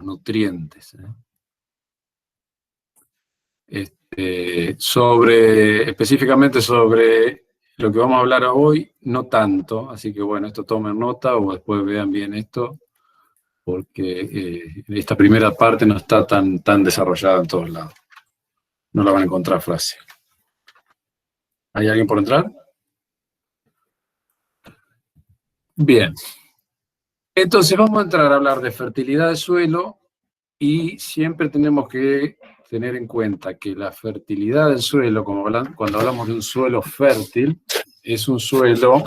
nutrientes. Específicamente sobre lo que vamos a hablar hoy, no tanto, así que bueno, esto tomen nota o después vean bien esto, porque esta primera parte no está tan desarrollada en todos lados. No la van a encontrar fácil. ¿Hay alguien por entrar? Bien. Entonces vamos a entrar a hablar de fertilidad del suelo y siempre tenemos que tener en cuenta que la fertilidad del suelo, cuando hablamos de un suelo fértil, es un suelo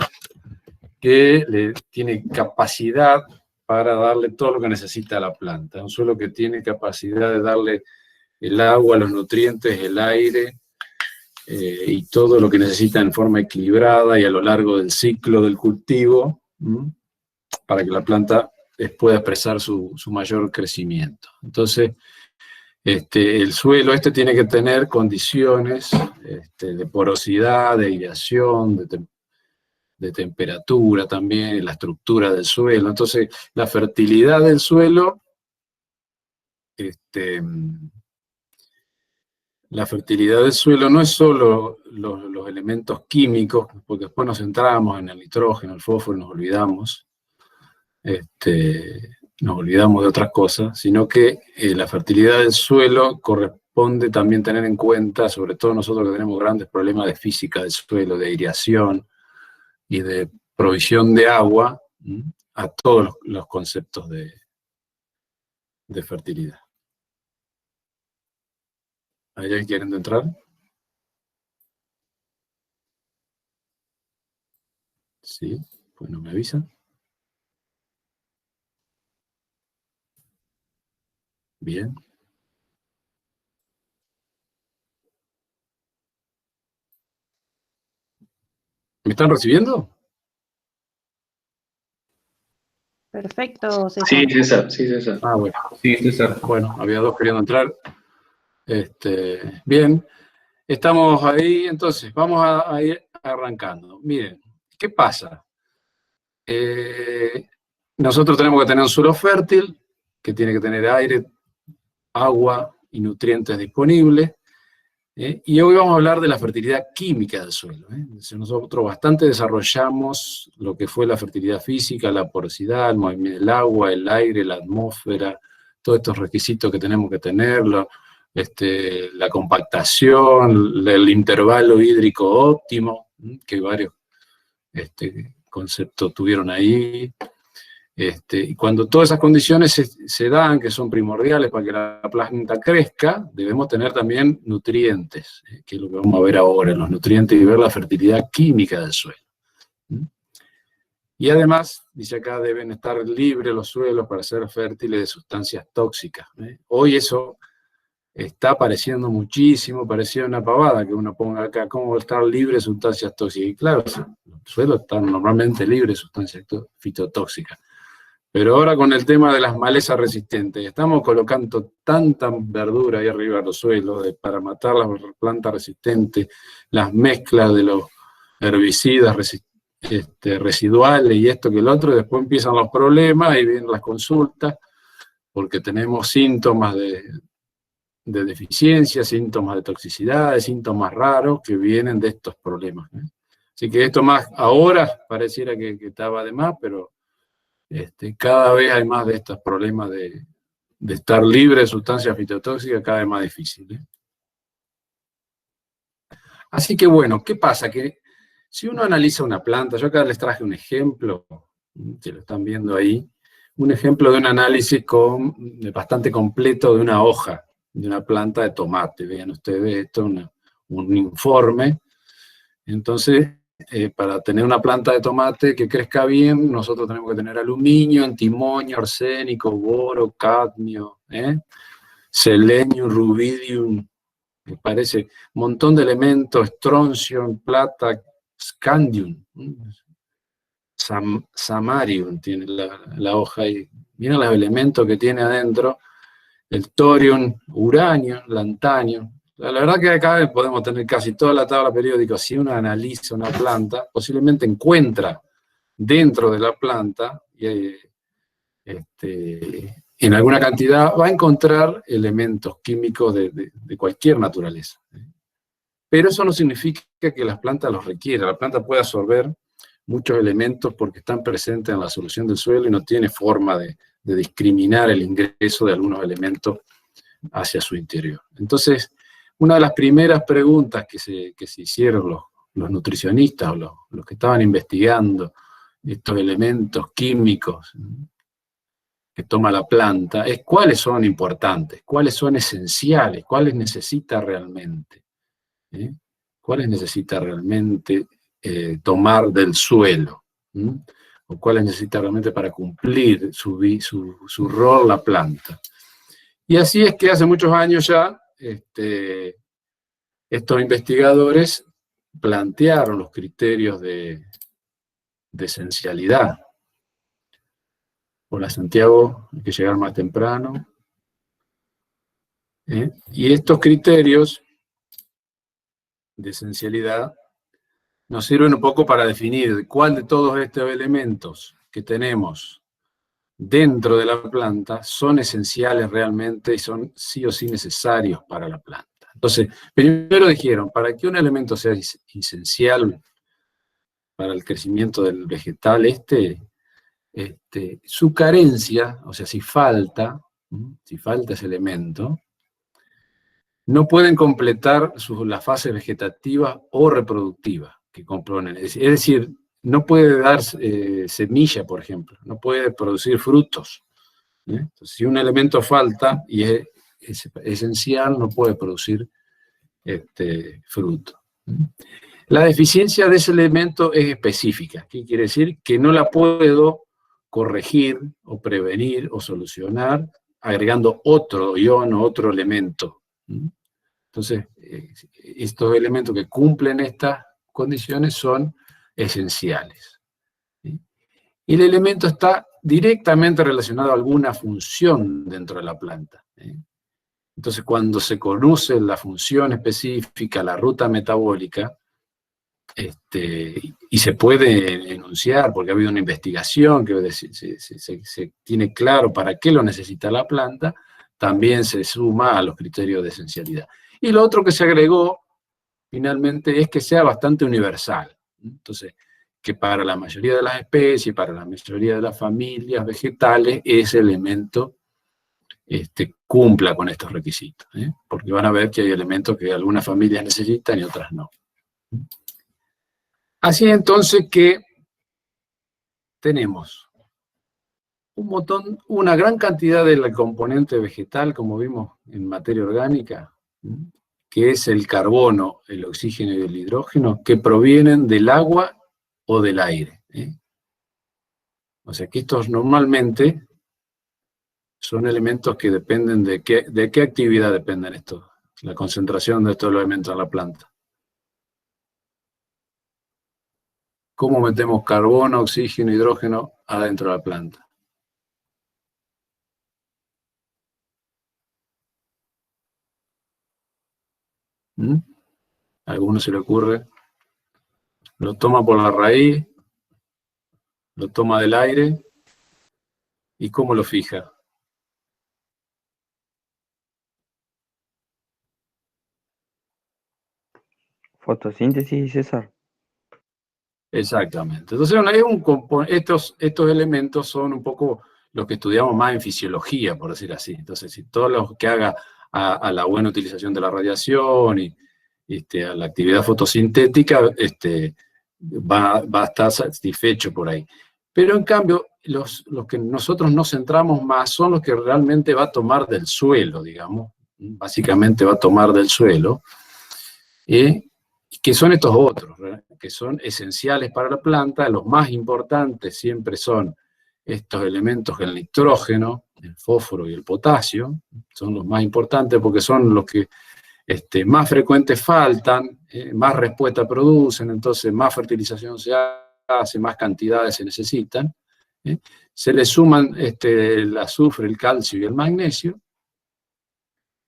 que tiene capacidad para darle todo lo que necesita a la planta. Un suelo que tiene capacidad de darle el agua, los nutrientes, el aire y todo lo que necesita en forma equilibrada y a lo largo del ciclo del cultivo, para que la planta pueda expresar su mayor crecimiento. Entonces, el suelo tiene que tener condiciones de porosidad, de aireación, de temperatura también, la estructura del suelo. Entonces, la fertilidad del suelo, no es solo los elementos químicos, porque después nos centramos en el nitrógeno, el fósforo, y nos olvidamos de otras cosas, sino que la fertilidad del suelo corresponde también tener en cuenta, sobre todo nosotros que tenemos grandes problemas de física del suelo, de aireación y de provisión de agua, a todos los conceptos de fertilidad. ¿Hay alguien queriendo entrar? Sí, pues no me avisan. Bien. ¿Me están recibiendo? Perfecto, César. Sí, César, sí, César. Ah, bueno. Sí, César. Bueno, había dos queriendo entrar. Bien. Estamos ahí, entonces, vamos a ir arrancando. Miren, ¿qué pasa? Nosotros tenemos que tener un suelo fértil, que tiene que tener aire, agua y nutrientes disponibles. Y hoy vamos a hablar de la fertilidad química del suelo. Nosotros bastante desarrollamos lo que fue la fertilidad física, la porosidad, el movimiento del agua, el aire, la atmósfera, todos estos requisitos que tenemos que tenerlo, la compactación, el intervalo hídrico óptimo, que varios conceptos tuvieron ahí. Y cuando todas esas condiciones se dan, que son primordiales para que la planta crezca, debemos tener también nutrientes, que es lo que vamos a ver ahora, los nutrientes, y ver la fertilidad química del suelo. Y además, dice acá, deben estar libres los suelos para ser fértiles de sustancias tóxicas. Hoy eso está apareciendo muchísimo, parecía una pavada que uno ponga acá, ¿cómo estar libre de sustancias tóxicas? Y claro, los suelos están normalmente libres de sustancias fitotóxicas. Pero ahora con el tema de las malezas resistentes, estamos colocando tanta verdura ahí arriba de los suelos para matar las plantas resistentes, las mezclas de los herbicidas residuales y esto que el otro, y después empiezan los problemas y vienen las consultas, porque tenemos síntomas de deficiencia, síntomas de toxicidad, síntomas raros que vienen de estos problemas. Así que esto más ahora pareciera que estaba de más, pero cada vez hay más de estos problemas de estar libre de sustancias fitotóxicas, cada vez más difícil. Así que bueno, ¿qué pasa? Que si uno analiza una planta, yo acá les traje un ejemplo, que lo están viendo ahí, un ejemplo de un análisis bastante completo de una hoja, de una planta de tomate. Vean ustedes, esto es un informe. Entonces, para tener una planta de tomate que crezca bien, nosotros tenemos que tener aluminio, antimonio, arsénico, boro, cadmio, selenio, rubidium, me parece, un montón de elementos, estroncio, plata, scandium, samarium tiene la hoja ahí. Miren los elementos que tiene adentro, el torium, uranio, lantanio. La verdad que acá podemos tener casi toda la tabla periódica. Si uno analiza una planta, posiblemente encuentra dentro de la planta en alguna cantidad, va a encontrar elementos químicos de cualquier naturaleza. Pero eso no significa que las plantas los requieran. La planta puede absorber muchos elementos porque están presentes en la solución del suelo y no tiene forma de discriminar el ingreso de algunos elementos hacia su interior. Entonces, una de las primeras preguntas que se hicieron los nutricionistas o los que estaban investigando estos elementos químicos que toma la planta es cuáles son importantes, cuáles son esenciales, cuáles necesita realmente. ¿Cuáles necesita realmente tomar del suelo? ¿O cuáles necesita realmente para cumplir su rol la planta? Y así es que hace muchos años ya estos investigadores plantearon los criterios de esencialidad. Hola Santiago, hay que llegar más temprano. Y estos criterios de esencialidad nos sirven un poco para definir cuál de todos estos elementos que tenemos dentro de la planta son esenciales realmente y son sí o sí necesarios para la planta. Entonces, primero dijeron, para que un elemento sea esencial para el crecimiento del vegetal, su carencia, o sea, si falta ese elemento, no pueden completar las fases vegetativas o reproductivas que componen. Es decir, no puede dar semilla, por ejemplo, no puede producir frutos. Entonces, si un elemento falta y es esencial, no puede producir fruto. La deficiencia de ese elemento es específica. ¿Qué quiere decir? Que no la puedo corregir o prevenir o solucionar agregando otro ion o otro elemento. Entonces, estos elementos que cumplen estas condiciones son esenciales. Y el elemento está directamente relacionado a alguna función dentro de la planta. Entonces, cuando se conoce la función específica, la ruta metabólica, y se puede enunciar, porque ha habido una investigación que se tiene claro para qué lo necesita la planta, también se suma a los criterios de esencialidad. Y lo otro que se agregó, finalmente, es que sea bastante universal. Entonces, que para la mayoría de las especies, para la mayoría de las familias vegetales, ese elemento cumpla con estos requisitos. Porque van a ver que hay elementos que algunas familias necesitan y otras no. Así entonces que tenemos una gran cantidad del componente vegetal, como vimos en materia orgánica, que es el carbono, el oxígeno y el hidrógeno, que provienen del agua o del aire. O sea que estos normalmente son elementos que dependen de qué actividad dependen estos, la concentración de estos elementos en la planta. ¿Cómo metemos carbono, oxígeno, hidrógeno adentro de la planta? ¿A alguno se le ocurre? Lo toma por la raíz, lo toma del aire, ¿y cómo lo fija? Fotosíntesis, César. Exactamente. Entonces, estos elementos son un poco lo que estudiamos más en fisiología, por decir así. Entonces, si todo lo que haga a la buena utilización de la radiación y a la actividad fotosintética, va a estar satisfecho por ahí. Pero en cambio, los que nosotros nos centramos más son los que realmente va a tomar del suelo, digamos. Básicamente va a tomar del suelo. Que son estos otros, ¿verdad? Que son esenciales para la planta. Los más importantes siempre son estos elementos, el nitrógeno, el fósforo y el potasio, son los más importantes porque son los que más frecuentes faltan, más respuesta producen, entonces más fertilización se hace, más cantidades se necesitan. Se le suman el azufre, el calcio y el magnesio.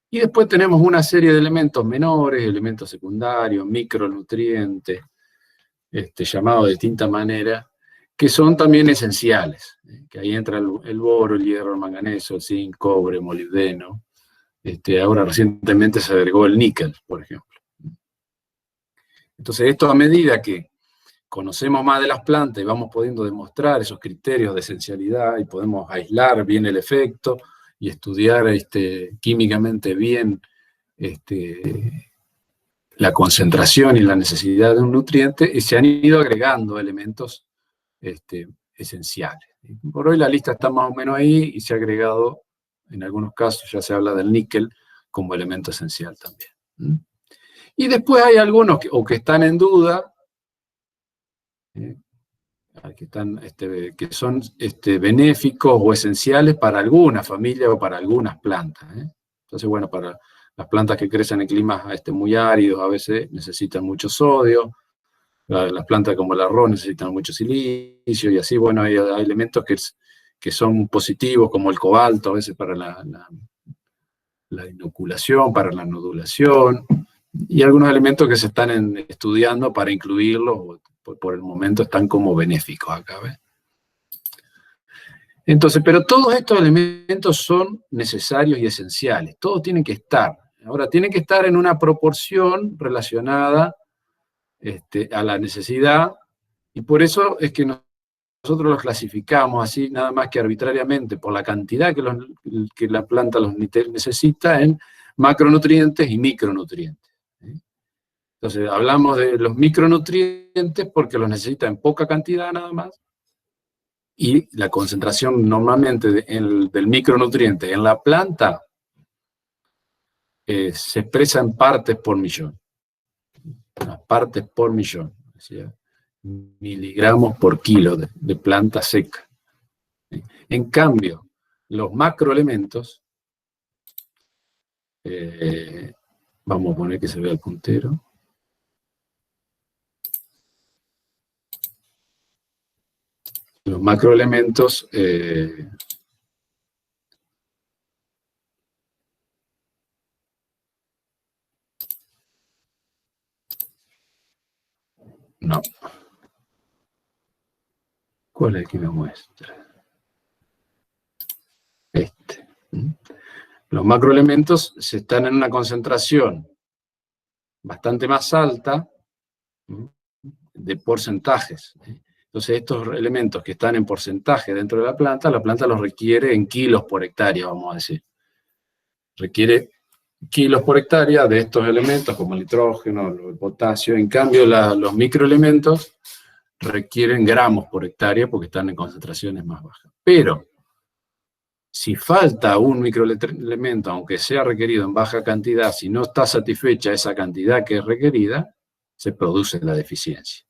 Y después tenemos una serie de elementos menores, elementos secundarios, micronutrientes, llamados de distinta manera, que son también esenciales, que ahí entra el boro, el hierro, el manganeso, el zinc, cobre, molibdeno. Ahora recientemente se agregó el níquel, por ejemplo. Entonces, esto a medida que conocemos más de las plantas y vamos pudiendo demostrar esos criterios de esencialidad y podemos aislar bien el efecto y estudiar químicamente bien la concentración y la necesidad de un nutriente, y se han ido agregando elementos esenciales. Por hoy la lista está más o menos ahí y se ha agregado, en algunos casos ya se habla del níquel como elemento esencial también. Y después hay algunos que están en duda, que son benéficos o esenciales para alguna familia o para algunas plantas. Entonces, bueno, para las plantas que crecen en climas muy áridos a veces necesitan mucho sodio, las plantas como el arroz necesitan mucho silicio, y así, bueno, hay elementos que son positivos, como el cobalto, a veces para la inoculación, para la nodulación, y algunos elementos que se están estudiando para incluirlos, por el momento están como benéficos acá, ¿ves? Entonces, pero todos estos elementos son necesarios y esenciales, todos tienen que estar. Ahora, tienen que estar en una proporción relacionada a la necesidad, y por eso es que nosotros los clasificamos así, nada más que arbitrariamente, por la cantidad que la planta los necesita en macronutrientes y micronutrientes. Entonces, hablamos de los micronutrientes porque los necesita en poca cantidad nada más, y la concentración normalmente del micronutriente en la planta se expresa en partes por millón. Las partes por millón, o sea, miligramos por kilo de planta seca. En cambio, los macroelementos, vamos a poner que se vea el puntero. Los macroelementos no. ¿Cuál es el que me muestra? Los macroelementos están en una concentración bastante más alta de porcentajes. Entonces, estos elementos que están en porcentaje dentro de la planta los requiere en kilos por hectárea, vamos a decir. Requiere kilos por hectárea de estos elementos, como el nitrógeno, el potasio. En cambio, los microelementos requieren gramos por hectárea porque están en concentraciones más bajas. Pero, si falta un microelemento, aunque sea requerido en baja cantidad, si no está satisfecha esa cantidad que es requerida, se produce la deficiencia.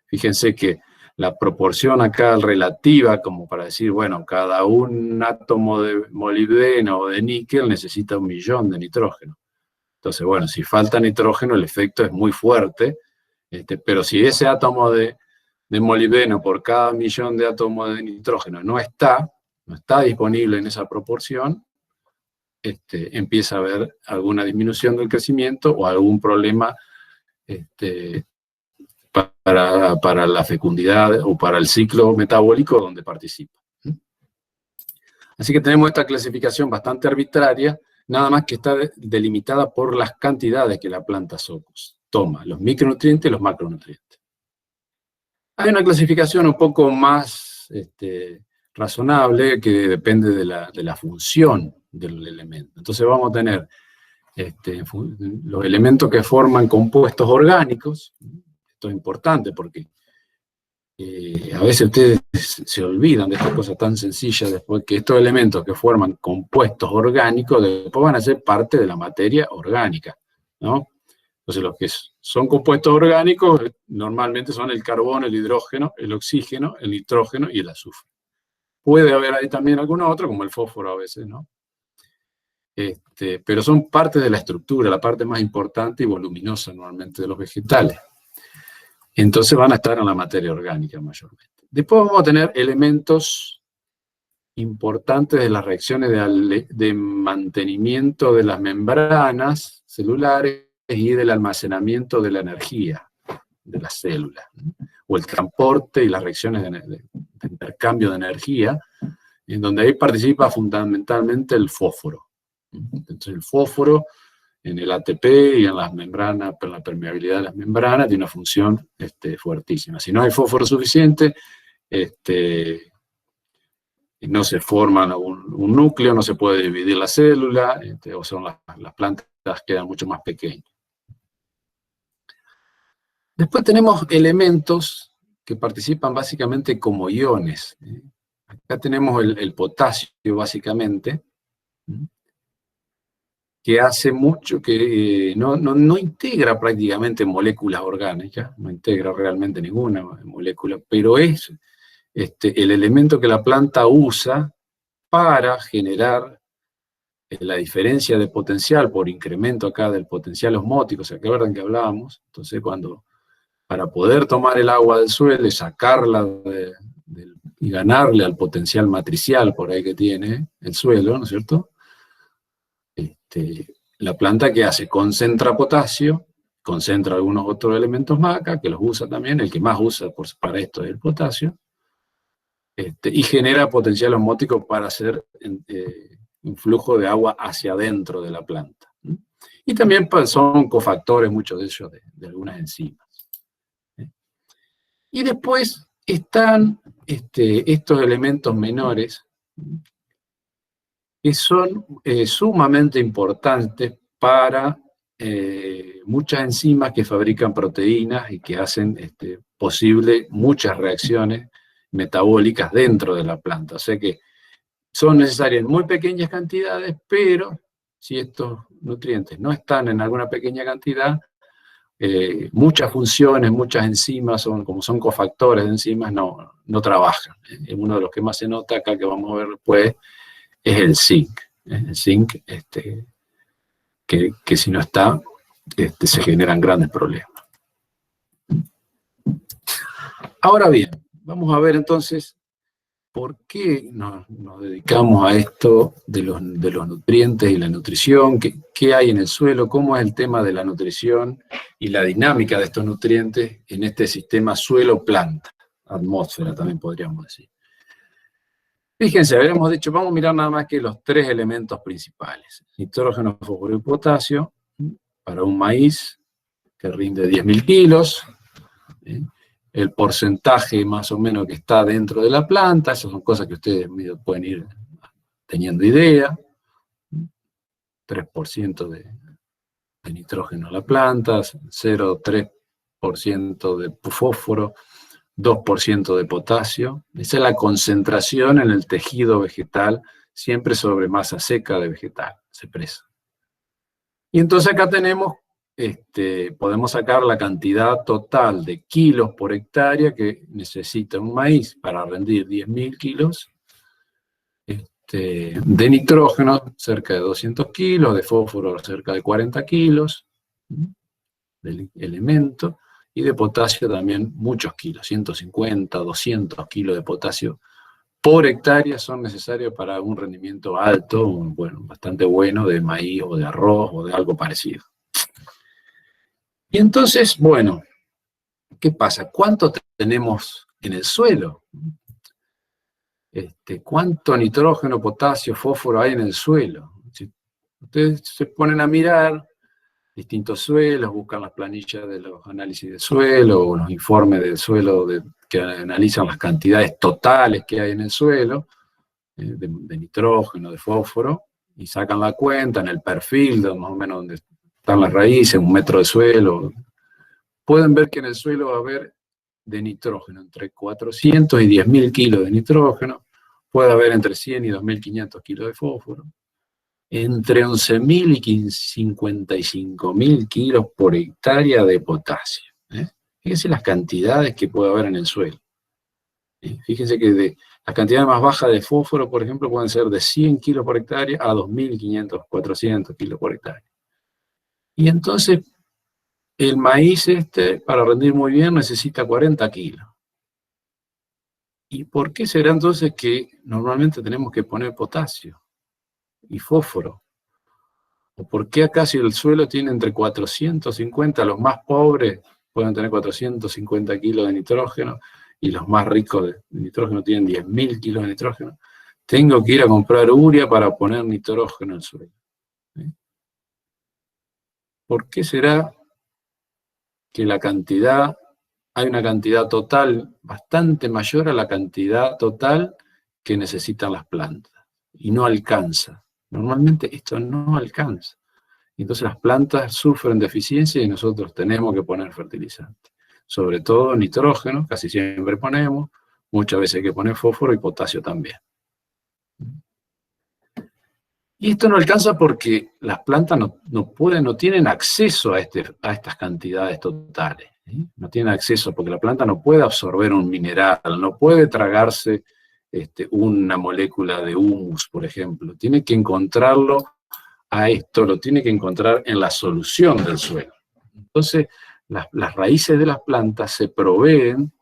Fíjense que la proporción acá relativa, como para decir, bueno, cada un átomo de molibdeno o de níquel necesita 1 millón de nitrógeno. Entonces, bueno, si falta nitrógeno, el efecto es muy fuerte, pero si ese átomo de molibdeno por cada 1 millón de átomos de nitrógeno no está disponible en esa proporción, empieza a haber alguna disminución del crecimiento o algún problema para la fecundidad o para el ciclo metabólico donde participa. Así que tenemos esta clasificación bastante arbitraria, nada más que está delimitada por las cantidades que la planta toma, los micronutrientes y los macronutrientes. Hay una clasificación un poco más razonable que depende de la función del elemento. Entonces vamos a tener los elementos que forman compuestos orgánicos. Esto es importante porque a veces ustedes se olvidan de estas cosas tan sencillas, después que estos elementos que forman compuestos orgánicos después van a ser parte de la materia orgánica, ¿no? Entonces los que son compuestos orgánicos normalmente son el carbono, el hidrógeno, el oxígeno, el nitrógeno y el azufre. Puede haber ahí también alguno otro, como el fósforo a veces, ¿no? Pero son parte de la estructura, la parte más importante y voluminosa normalmente de los vegetales. Entonces van a estar en la materia orgánica mayormente. Después vamos a tener elementos importantes de las reacciones de mantenimiento de las membranas celulares y del almacenamiento de la energía de las células. o el transporte y las reacciones de intercambio de energía, en donde ahí participa fundamentalmente el fósforo. Entonces el fósforo en el ATP y en las membranas, en la permeabilidad de las membranas, tiene una función fuertísima. Si no hay fósforo suficiente, no se forma un núcleo, no se puede dividir la célula, o son las plantas quedan mucho más pequeñas. Después tenemos elementos que participan básicamente como iones. Acá tenemos el potasio, básicamente, que hace mucho que no integra prácticamente moléculas orgánicas, no integra realmente ninguna molécula, pero es el elemento que la planta usa para generar la diferencia de potencial por incremento acá del potencial osmótico. ¿Se acuerdan que hablábamos? Entonces, para poder tomar el agua del suelo y sacarla y ganarle al potencial matricial por ahí que tiene el suelo, ¿no es cierto? La planta, ¿qué hace? Concentra potasio, concentra algunos otros elementos más acá, que los usa también, el que más usa para esto es el potasio, y genera potencial osmótico para hacer un flujo de agua hacia adentro de la planta. Y también son cofactores, muchos de ellos, de algunas enzimas. Y después están estos elementos menores, que son sumamente importantes para muchas enzimas que fabrican proteínas y que hacen posible muchas reacciones metabólicas dentro de la planta. O sea que son necesarias en muy pequeñas cantidades, pero si estos nutrientes no están en alguna pequeña cantidad, muchas funciones, muchas enzimas, como son cofactores de enzimas, no trabajan. Uno de los que más se nota acá, que vamos a ver después, es el zinc. El zinc, que si no está, se generan grandes problemas. Ahora bien, vamos a ver entonces por qué nos dedicamos a esto de los nutrientes y la nutrición, qué hay en el suelo, cómo es el tema de la nutrición y la dinámica de estos nutrientes en este sistema suelo-planta, atmósfera también podríamos decir. Fíjense, habíamos dicho, vamos a mirar nada más que los tres elementos principales: nitrógeno, fósforo y potasio, para un maíz que rinde 10.000 kilos, el porcentaje más o menos que está dentro de la planta, esas son cosas que ustedes pueden ir teniendo idea. 3% de nitrógeno en la planta, 0,3% de fósforo, 2% de potasio. Esa es la concentración en el tejido vegetal, siempre sobre masa seca de vegetal, se presa. Y entonces acá tenemos, podemos sacar la cantidad total de kilos por hectárea que necesita un maíz para rendir 10.000 kilos, de nitrógeno cerca de 200 kilos, de fósforo cerca de 40 kilos, del elemento, y de potasio también muchos kilos, 150, 200 kilos de potasio por hectárea son necesarios para un rendimiento alto, bueno, bastante bueno de maíz o de arroz o de algo parecido. Y entonces, bueno, ¿qué pasa? ¿Cuánto tenemos en el suelo? ¿Cuánto nitrógeno, potasio, fósforo hay en el suelo? Si ustedes se ponen a mirar distintos suelos, buscan las planillas de los análisis de suelo o los informes del suelo que analizan las cantidades totales que hay en el suelo, de nitrógeno, de fósforo, y sacan la cuenta en el perfil, más o menos donde están las raíces, 1 metro de suelo, pueden ver que en el suelo va a haber de nitrógeno entre 400 y 10.000 kilos de nitrógeno, puede haber entre 100 y 2.500 kilos de fósforo, entre 11.000 y 55.000 kilos por hectárea de potasio. Fíjense las cantidades que puede haber en el suelo. Fíjense que las cantidades más bajas de fósforo, por ejemplo, pueden ser de 100 kilos por hectárea a 2.500, 400 kilos por hectárea. Y entonces, el maíz para rendir muy bien, necesita 40 kilos. ¿Y por qué será entonces que normalmente tenemos que poner potasio y fósforo? ¿O por qué acá si el suelo tiene entre 450, los más pobres, pueden tener 450 kilos de nitrógeno, y los más ricos de nitrógeno tienen 10.000 kilos de nitrógeno. Tengo que ir a comprar urea para poner nitrógeno al suelo. ¿Sí? ¿Por qué será que hay una cantidad total bastante mayor a la cantidad total que necesitan las plantas? Y no alcanza. Normalmente esto no alcanza. Entonces las plantas sufren deficiencia y nosotros tenemos que poner fertilizante. Sobre todo nitrógeno, casi siempre ponemos, muchas veces hay que poner fósforo y potasio también. Y esto no alcanza porque las plantas no tienen acceso a estas cantidades totales. ¿Sí? No tienen acceso porque la planta no puede absorber un mineral, no puede tragarse una molécula de humus, por ejemplo. Tiene que encontrarlo lo tiene que encontrar en la solución del suelo. Entonces, las raíces de las plantas se proveen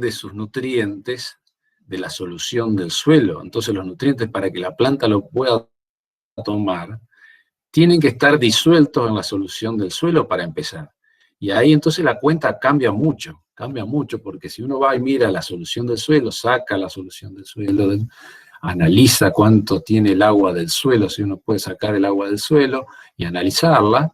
de sus nutrientes de la solución del suelo. Entonces los nutrientes, para que la planta lo pueda tomar, tienen que estar disueltos en la solución del suelo para empezar. Y ahí entonces la cuenta cambia mucho, porque si uno va y mira la solución del suelo, saca la solución del suelo, analiza cuánto tiene el agua del suelo, si uno puede sacar el agua del suelo y analizarla,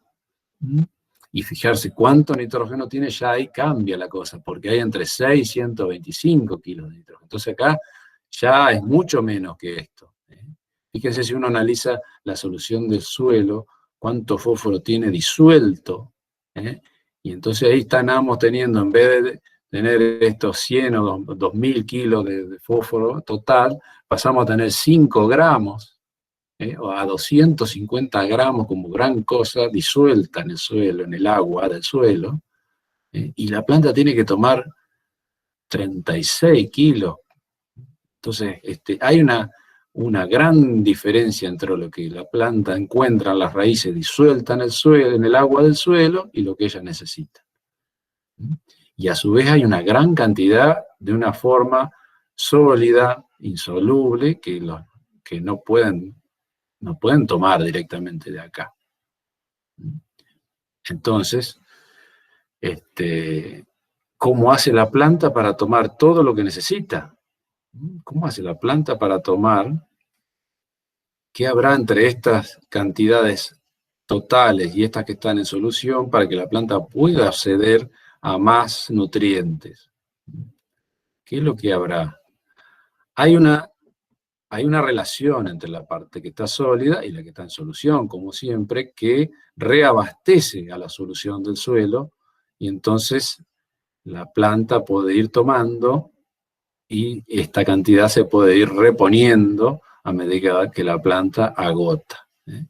y fijarse cuánto nitrógeno tiene, ya ahí cambia la cosa, porque hay entre 6 y 125 kilos de nitrógeno. Entonces acá ya es mucho menos que esto. Fíjense si uno analiza la solución del suelo, cuánto fósforo tiene disuelto, y entonces ahí estamos teniendo, en vez de tener estos 100 o 2000 kilos de fósforo total, pasamos a tener 5 gramos, o a 250 gramos como gran cosa disuelta en el suelo, en el agua del suelo, y la planta tiene que tomar 36 kilos. Entonces, hay una gran diferencia entre lo que la planta encuentra en las raíces disueltas en el suelo, en el agua del suelo, y lo que ella necesita. Y a su vez hay una gran cantidad de una forma sólida, insoluble, que no pueden tomar directamente de acá. Entonces, ¿cómo hace la planta para tomar todo lo que necesita? ¿Cómo hace la planta para tomar? ¿Qué habrá entre estas cantidades totales y estas que están en solución para que la planta pueda acceder a más nutrientes? ¿Qué es lo que habrá? Hay una relación entre la parte que está sólida y la que está en solución, como siempre, que reabastece a la solución del suelo, y entonces la planta puede ir tomando y esta cantidad se puede ir reponiendo a medida que la planta agota.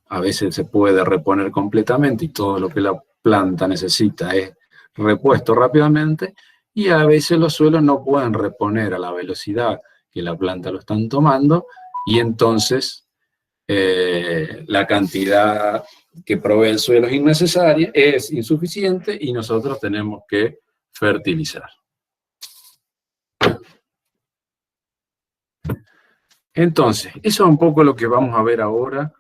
A veces se puede reponer completamente y todo lo que la planta necesita es repuesto rápidamente, y a veces los suelos no pueden reponer a la velocidad que la planta lo están tomando, y entonces la cantidad que provee el suelo es innecesaria, es insuficiente, y nosotros tenemos que fertilizar. Entonces, eso es un poco lo que vamos a ver ahora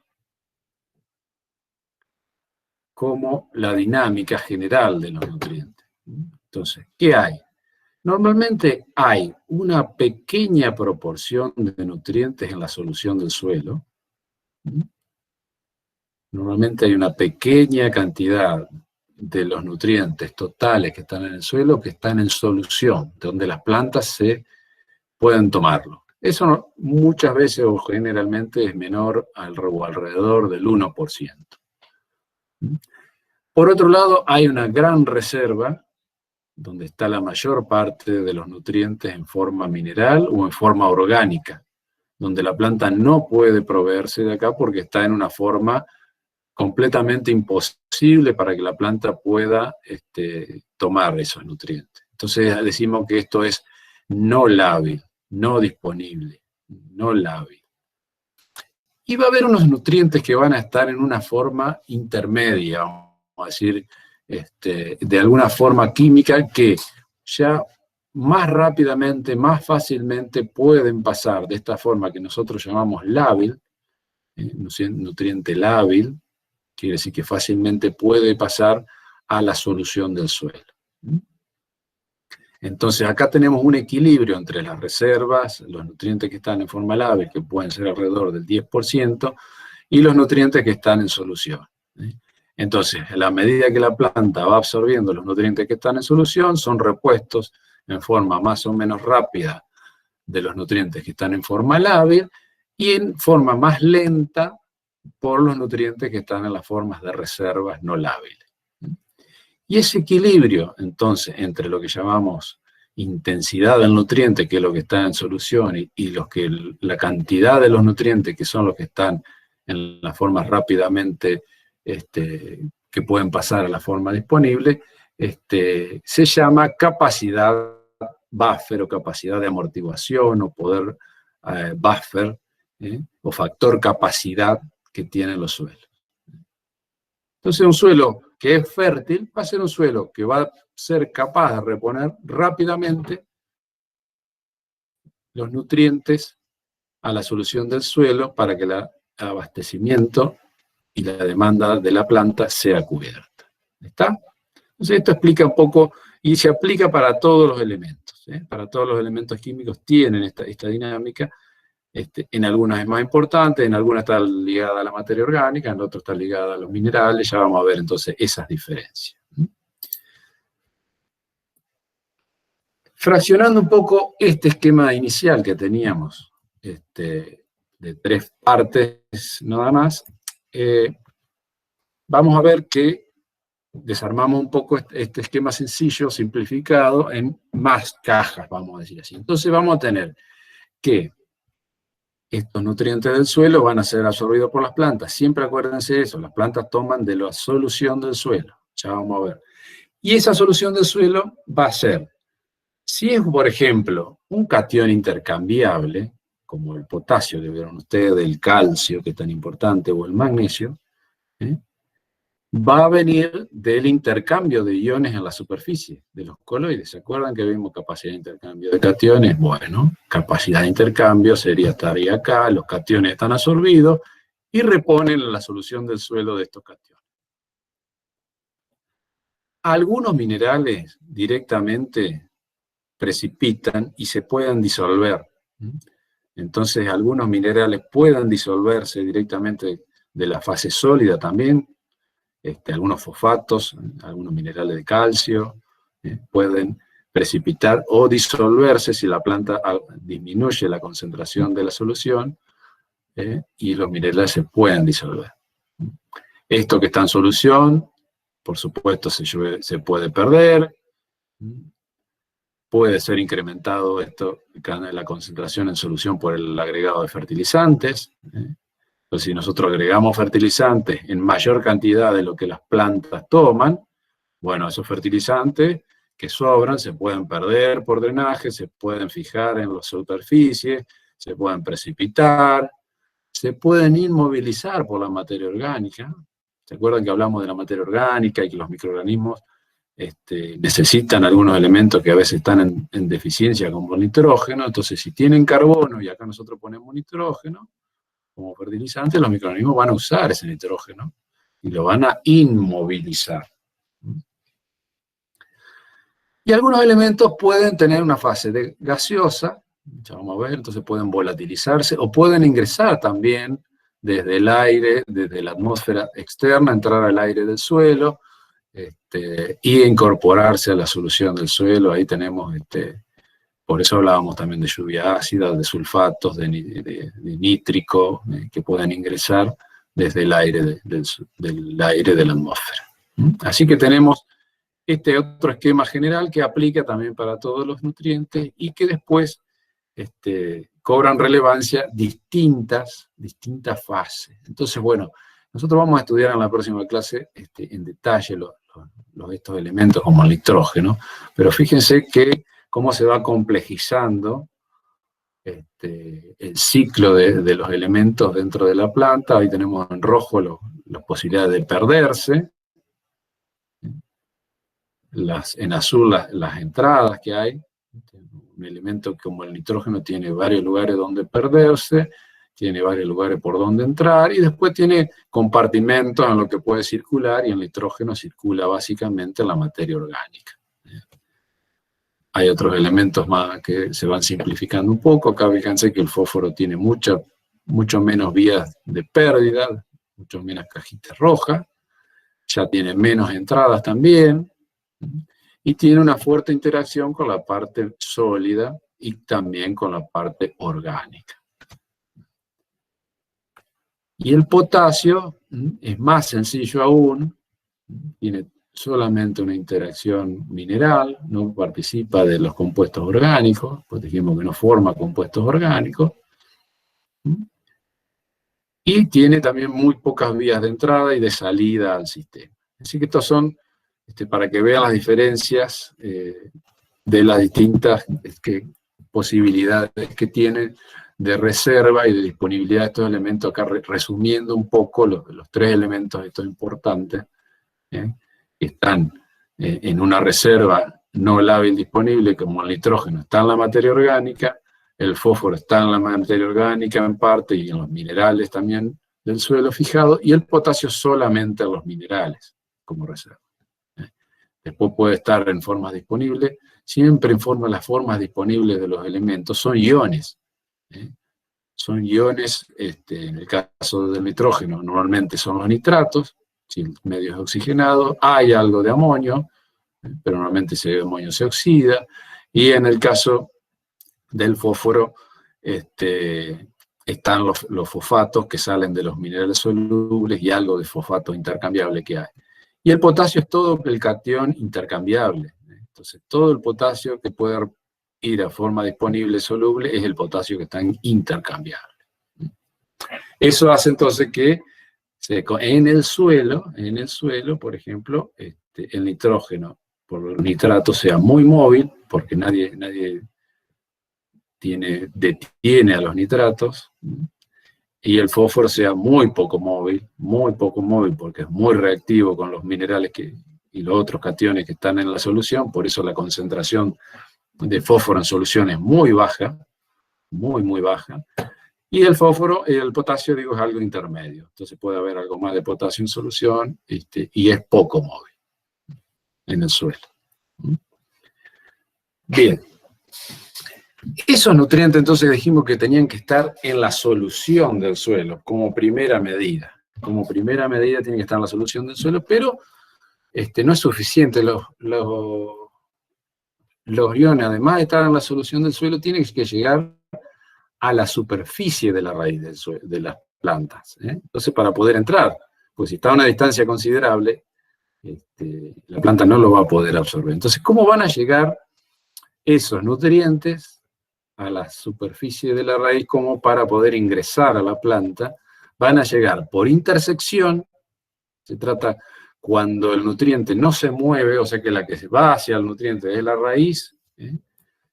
como la dinámica general de los nutrientes. Entonces, ¿qué hay? Normalmente hay una pequeña proporción de nutrientes en la solución del suelo. Normalmente hay una pequeña cantidad de los nutrientes totales que están en el suelo que están en solución, donde las plantas se pueden tomarlo. Eso muchas veces o generalmente es menor o alrededor del 1%. Por otro lado, hay una gran reserva donde está la mayor parte de los nutrientes en forma mineral o en forma orgánica, donde la planta no puede proveerse de acá porque está en una forma completamente imposible para que la planta pueda tomar esos nutrientes. Entonces decimos que esto es no lábil, no disponible, no lábil. Y va a haber unos nutrientes que van a estar en una forma intermedia, vamos a decir, de alguna forma química, que ya más rápidamente, más fácilmente pueden pasar de esta forma que nosotros llamamos lábil, nutriente lábil, quiere decir que fácilmente puede pasar a la solución del suelo. Entonces acá tenemos un equilibrio entre las reservas, los nutrientes que están en forma lábil, que pueden ser alrededor del 10%, y los nutrientes que están en solución. Entonces, a la medida que la planta va absorbiendo los nutrientes que están en solución, son repuestos en forma más o menos rápida de los nutrientes que están en forma lábil, y en forma más lenta por los nutrientes que están en las formas de reservas no lábiles. Y ese equilibrio, entonces, entre lo que llamamos intensidad del nutriente, que es lo que está en solución, y la cantidad de los nutrientes, que son los que están en las formas rápidamente que pueden pasar a la forma disponible, se llama capacidad buffer o capacidad de amortiguación o poder buffer o factor capacidad que tienen los suelos. Entonces un suelo que es fértil va a ser un suelo que va a ser capaz de reponer rápidamente los nutrientes a la solución del suelo para que el abastecimiento y la demanda de la planta sea cubierta. ¿Está? Entonces esto explica un poco, y se aplica para todos los elementos. Para todos los elementos químicos tienen esta dinámica. En algunas es más importante, en algunas está ligada a la materia orgánica, en otras está ligada a los minerales. Ya vamos a ver entonces esas diferencias. Fraccionando un poco este esquema inicial que teníamos, de 3 partes nada más, vamos a ver que desarmamos un poco este esquema sencillo, simplificado, en más cajas, vamos a decir así. Entonces vamos a tener que estos nutrientes del suelo van a ser absorbidos por las plantas. Siempre acuérdense de eso, las plantas toman de la solución del suelo. Ya vamos a ver. Y esa solución del suelo va a ser, si es, por ejemplo, un catión intercambiable, como el potasio que vieron ustedes, el calcio, que es tan importante, o el magnesio, va a venir del intercambio de iones en la superficie de los coloides. ¿Se acuerdan que vimos capacidad de intercambio de cationes? Bueno, capacidad de intercambio estaría acá, los cationes están absorbidos y reponen la solución del suelo de estos cationes. Algunos minerales directamente precipitan y se pueden disolver. Entonces, algunos minerales pueden disolverse directamente de la fase sólida también. Algunos fosfatos, algunos minerales de calcio, pueden precipitar o disolverse si la planta disminuye la concentración de la solución, y los minerales se pueden disolver. Esto que está en solución, por supuesto, se puede perder, puede ser incrementado la concentración en solución por el agregado de fertilizantes. Entonces, si nosotros agregamos fertilizantes en mayor cantidad de lo que las plantas toman, bueno, esos fertilizantes que sobran se pueden perder por drenaje, se pueden fijar en las superficies, se pueden precipitar, se pueden inmovilizar por la materia orgánica. ¿Se acuerdan que hablamos de la materia orgánica y que los microorganismos necesitan algunos elementos que a veces están en deficiencia, como el nitrógeno? Entonces, si tienen carbono, y acá nosotros ponemos nitrógeno como fertilizante, los microorganismos van a usar ese nitrógeno y lo van a inmovilizar. Y algunos elementos pueden tener una fase gaseosa, ya vamos a ver, entonces pueden volatilizarse, o pueden ingresar también desde el aire, desde la atmósfera externa, entrar al aire del suelo, y incorporarse a la solución del suelo. Ahí tenemos, por eso hablábamos también de lluvia ácida, de sulfatos, de nítrico, que pueden ingresar desde el aire del aire de la atmósfera. Así que tenemos este otro esquema general que aplica también para todos los nutrientes y que después cobran relevancia distintas fases. Entonces, bueno, nosotros vamos a estudiar en la próxima clase en detalle estos elementos como el nitrógeno, pero fíjense que cómo se va complejizando el ciclo de los elementos dentro de la planta. Ahí tenemos en rojo las posibilidades de perderse, en azul las entradas que hay. Un elemento como el nitrógeno tiene varios lugares donde perderse, tiene varios lugares por donde entrar, y después tiene compartimentos en los que puede circular, y el nitrógeno circula básicamente en la materia orgánica. Hay otros elementos más que se van simplificando un poco. Acá fíjense que el fósforo tiene mucho menos vías de pérdida, mucho menos cajitas rojas, ya tiene menos entradas también, y tiene una fuerte interacción con la parte sólida y también con la parte orgánica. Y el potasio es más sencillo aún, tiene solamente una interacción mineral, no participa de los compuestos orgánicos, pues dijimos que no forma compuestos orgánicos, y tiene también muy pocas vías de entrada y de salida al sistema. Así que estos son, para que vean las diferencias de las distintas posibilidades que tienen de reserva y de disponibilidad de estos elementos, acá resumiendo un poco los tres elementos estos importantes, que están en una reserva no lábil disponible, como el nitrógeno está en la materia orgánica, el fósforo está en la materia orgánica en parte y en los minerales también del suelo fijado, y el potasio solamente en los minerales como reserva. Después puede estar en formas disponibles, siempre en las formas disponibles de los elementos son iones. Son iones, en el caso del nitrógeno normalmente son los nitratos, si el medio es oxigenado, hay algo de amonio, pero normalmente ese amonio se oxida, y en el caso del fósforo están los fosfatos que salen de los minerales solubles y algo de fosfato intercambiable que hay. Y el potasio es todo el catión intercambiable. Entonces, todo el potasio que puede ir a forma disponible soluble es el potasio que está intercambiable. Eso hace entonces que en el suelo, por ejemplo, el nitrógeno por nitrato sea muy móvil, porque nadie detiene a los nitratos, y el fósforo sea muy poco móvil, porque es muy reactivo con los minerales y los otros cationes que están en la solución, por eso la concentración de fósforo en solución es muy baja, muy baja, y el potasio, digo, es algo intermedio, entonces puede haber algo más de potasio en solución, y es poco móvil en el suelo. Bien. Esos nutrientes entonces dijimos que tenían que estar en la solución del suelo, como primera medida. Como primera medida tiene que estar en la solución del suelo, pero no es suficiente. Los iones, además de estar en la solución del suelo, tienen que llegar a la superficie de la raíz de las plantas. Entonces, para poder entrar, pues si está a una distancia considerable, la planta no lo va a poder absorber. Entonces, ¿cómo van a llegar esos nutrientes a la superficie de la raíz como para poder ingresar a la planta? Van a llegar por intersección. Se trata cuando el nutriente no se mueve, o sea que la que se va hacia el nutriente es la raíz,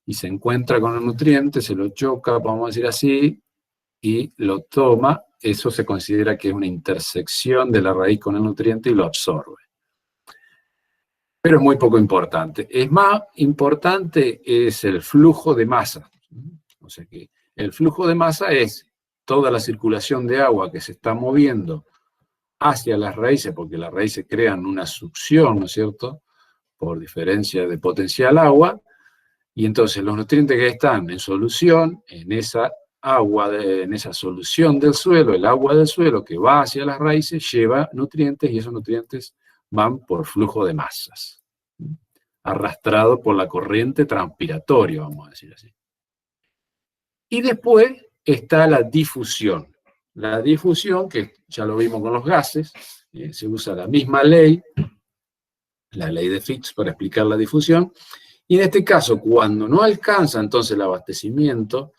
y se encuentra con el nutriente, se lo choca, vamos a decir así, y lo toma. Eso se considera que es una intersección de la raíz con el nutriente y lo absorbe. Pero es muy poco importante. Es más importante es el flujo de masa. O sea que el flujo de masa es toda la circulación de agua que se está moviendo hacia las raíces, porque las raíces crean una succión, ¿no es cierto?, por diferencia de potencial agua, y entonces los nutrientes que están en solución, en esa agua, en esa solución del suelo, el agua del suelo que va hacia las raíces, lleva nutrientes, y esos nutrientes van por flujo de masas, arrastrado por la corriente transpiratoria, vamos a decir así. Y después está la difusión. La difusión, que ya lo vimos con los gases, se usa la misma ley, la ley de Fick, para explicar la difusión, y en este caso, cuando no alcanza entonces el abastecimiento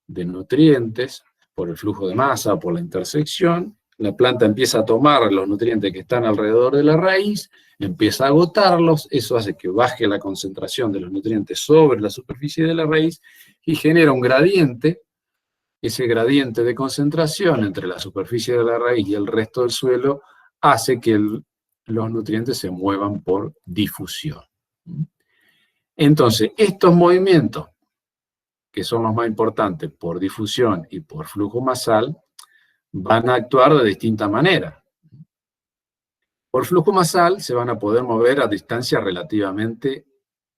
de nutrientes por el flujo de masa o por la intersección, la planta empieza a tomar los nutrientes que están alrededor de la raíz, empieza a agotarlos, eso hace que baje la concentración de los nutrientes sobre la superficie de la raíz y genera un gradiente. Ese gradiente de concentración entre la superficie de la raíz y el resto del suelo hace que los nutrientes se muevan por difusión. Entonces, estos movimientos, que son los más importantes por difusión y por flujo masal, van a actuar de distinta manera. Por flujo masal se van a poder mover a distancias relativamente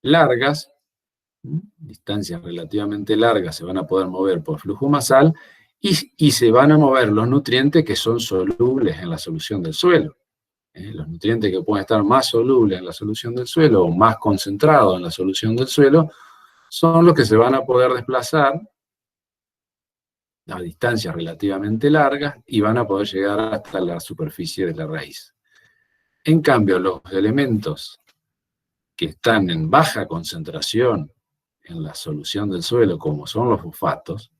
largas. Distancias relativamente largas se van a poder mover por flujo masal y se van a mover los nutrientes que son solubles en la solución del suelo. Los nutrientes que pueden estar más solubles en la solución del suelo o más concentrados en la solución del suelo son los que se van a poder desplazar a distancias relativamente largas y van a poder llegar hasta la superficie de la raíz. En cambio, los elementos que están en baja concentración en la solución del suelo, como son los fosfatos,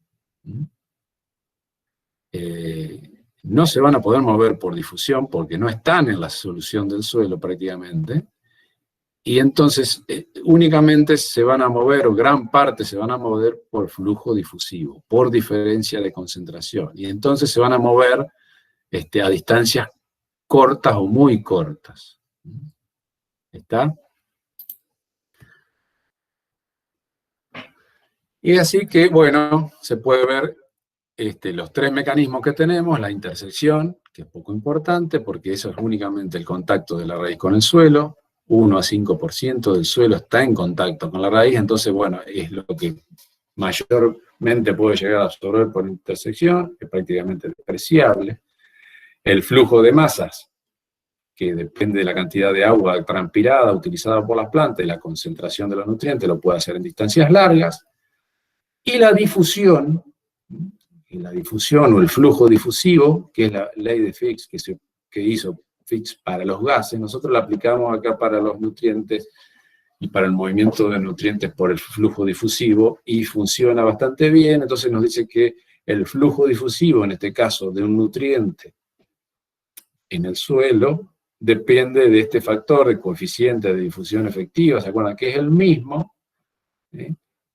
no se van a poder mover por difusión porque no están en la solución del suelo prácticamente, y entonces únicamente se van a mover, o gran parte se van a mover por flujo difusivo, por diferencia de concentración, y entonces se van a mover a distancias cortas o muy cortas. ¿Está? Y así que, bueno, se puede ver los tres mecanismos que tenemos: la intersección, que es poco importante, porque eso es únicamente el contacto de la raíz con el suelo. 1 a 5% del suelo está en contacto con la raíz, entonces, bueno, es lo que mayormente puede llegar a absorber por intersección, es prácticamente despreciable. El flujo de masas, que depende de la cantidad de agua transpirada utilizada por las plantas y la concentración de los nutrientes, lo puede hacer en distancias largas. Y la difusión o el flujo difusivo, que es la ley de Fick que hizo Fick para los gases, nosotros la aplicamos acá para los nutrientes y para el movimiento de nutrientes por el flujo difusivo, y funciona bastante bien. Entonces nos dice que el flujo difusivo, en este caso de un nutriente en el suelo, depende de este factor de coeficiente de difusión efectiva, ¿se acuerdan? Que es el mismo,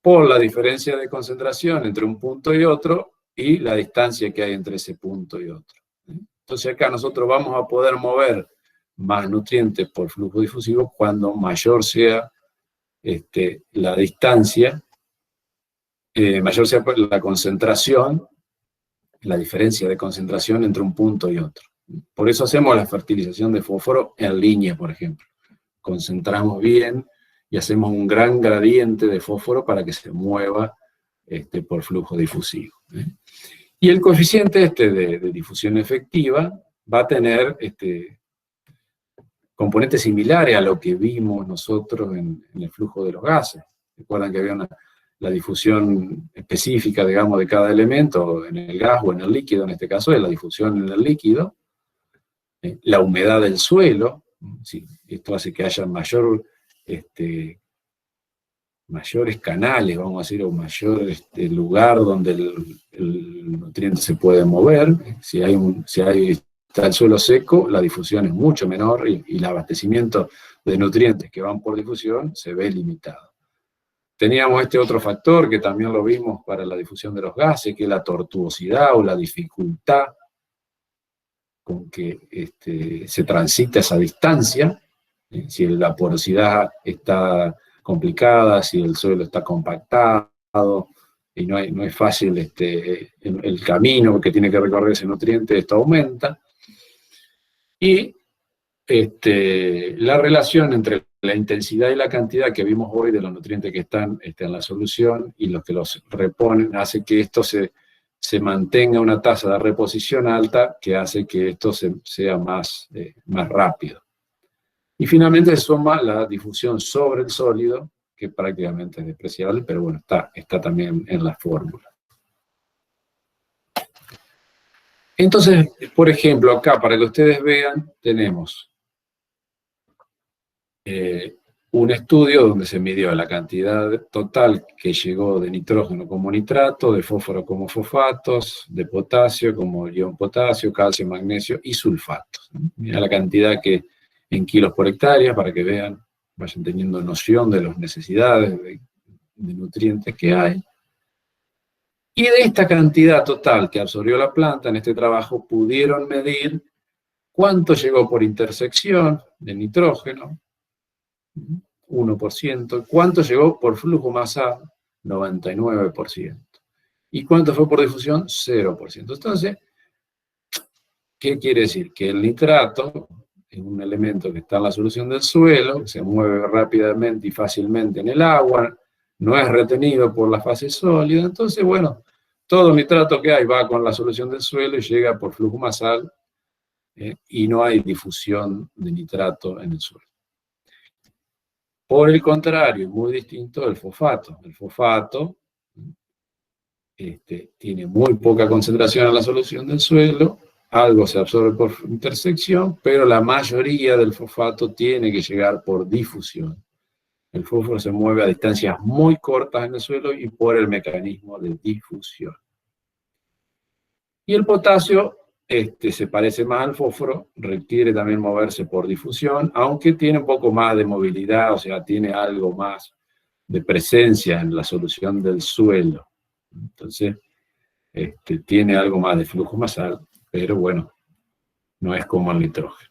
por la diferencia de concentración entre un punto y otro, y la distancia que hay entre ese punto y otro. Entonces acá nosotros vamos a poder mover más nutrientes por flujo difusivo cuando mayor sea la distancia, mayor sea la concentración, la diferencia de concentración entre un punto y otro. Por eso hacemos la fertilización de fósforo en línea, por ejemplo. Concentramos bien y hacemos un gran gradiente de fósforo para que se mueva por flujo difusivo. Y el coeficiente de difusión efectiva va a tener componentes similares a lo que vimos nosotros en el flujo de los gases. Recuerdan que había la difusión específica, digamos, de cada elemento, en el gas o en el líquido, en este caso es la difusión en el líquido, la humedad del suelo, ¿sí? Esto hace que haya mayores canales, vamos a decir, o mayor lugar donde el nutriente se puede mover. Si está el suelo seco, la difusión es mucho menor y el abastecimiento de nutrientes que van por difusión se ve limitado. Teníamos este otro factor que también lo vimos para la difusión de los gases, que es la tortuosidad o la dificultad con que se transita esa distancia. Si la porosidad está complicada, si el suelo está compactado y no es fácil el camino que tiene que recorrer ese nutriente, esto aumenta. Y la relación entre la intensidad y la cantidad que vimos hoy de los nutrientes que están en la solución y los que los reponen, hace que esto se mantenga una tasa de reposición alta, que hace que esto sea más rápido. Y finalmente se suma la difusión sobre el sólido, que prácticamente es despreciable, pero bueno, está también en la fórmula. Entonces, por ejemplo, acá, para que ustedes vean, tenemos un estudio donde se midió la cantidad total que llegó de nitrógeno como nitrato, de fósforo como fosfatos, de potasio como ion potasio, calcio, magnesio y sulfatos. Mira la cantidad que en kilos por hectárea, para que vean, vayan teniendo noción de las necesidades de nutrientes que hay. Y de esta cantidad total que absorbió la planta en este trabajo, pudieron medir cuánto llegó por intersección de nitrógeno, 1%, cuánto llegó por flujo masal, 99%, y cuánto fue por difusión, 0%. Entonces, ¿Qué quiere decir? Que el nitrato es un elemento que está en la solución del suelo, que se mueve rápidamente y fácilmente en el agua, no es retenido por la fase sólida, entonces, bueno, todo nitrato que hay va con la solución del suelo y llega por flujo masal, y no hay difusión de nitrato en el suelo. Por el contrario, muy distinto el fosfato. El fosfato tiene muy poca concentración en la solución del suelo, algo se absorbe por intersección, pero la mayoría del fosfato tiene que llegar por difusión. El fósforo se mueve a distancias muy cortas en el suelo y por el mecanismo de difusión. Y el potasio se parece más al fósforo, requiere también moverse por difusión, aunque tiene un poco más de movilidad, o sea, tiene algo más de presencia en la solución del suelo. Entonces, tiene algo más de flujo masal, pero bueno, no es como el nitrógeno.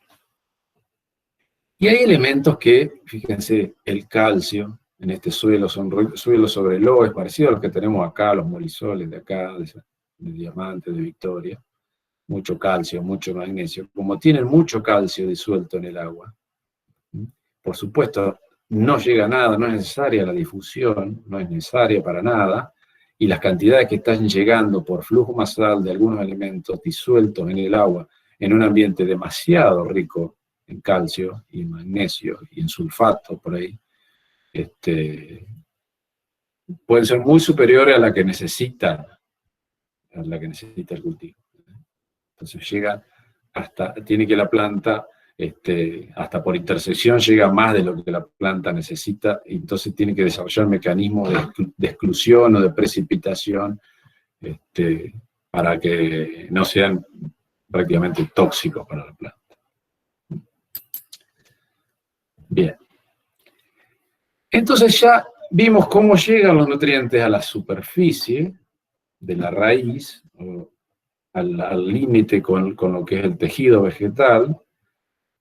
Y hay elementos que, fíjense, el calcio en este suelo son suelos sobre lodo, es parecido a los que tenemos acá, los molisoles de acá, de Diamante, de Victoria. Mucho calcio, mucho magnesio. Como tienen mucho calcio disuelto en el agua, por supuesto, no llega a nada, no es necesaria la difusión, no es necesaria para nada, y las cantidades que están llegando por flujo masal de algunos elementos disueltos en el agua, en un ambiente demasiado rico en calcio y en magnesio y en sulfato por ahí, pueden ser muy superiores a la que necesita el cultivo. Entonces llega hasta, tiene que la planta, hasta por intersección llega más de lo que la planta necesita, y entonces tiene que desarrollar mecanismos de exclusión o de precipitación, para que no sean prácticamente tóxicos para la planta. Bien. Entonces ya vimos cómo llegan los nutrientes a la superficie de la raíz, al límite con lo que es el tejido vegetal,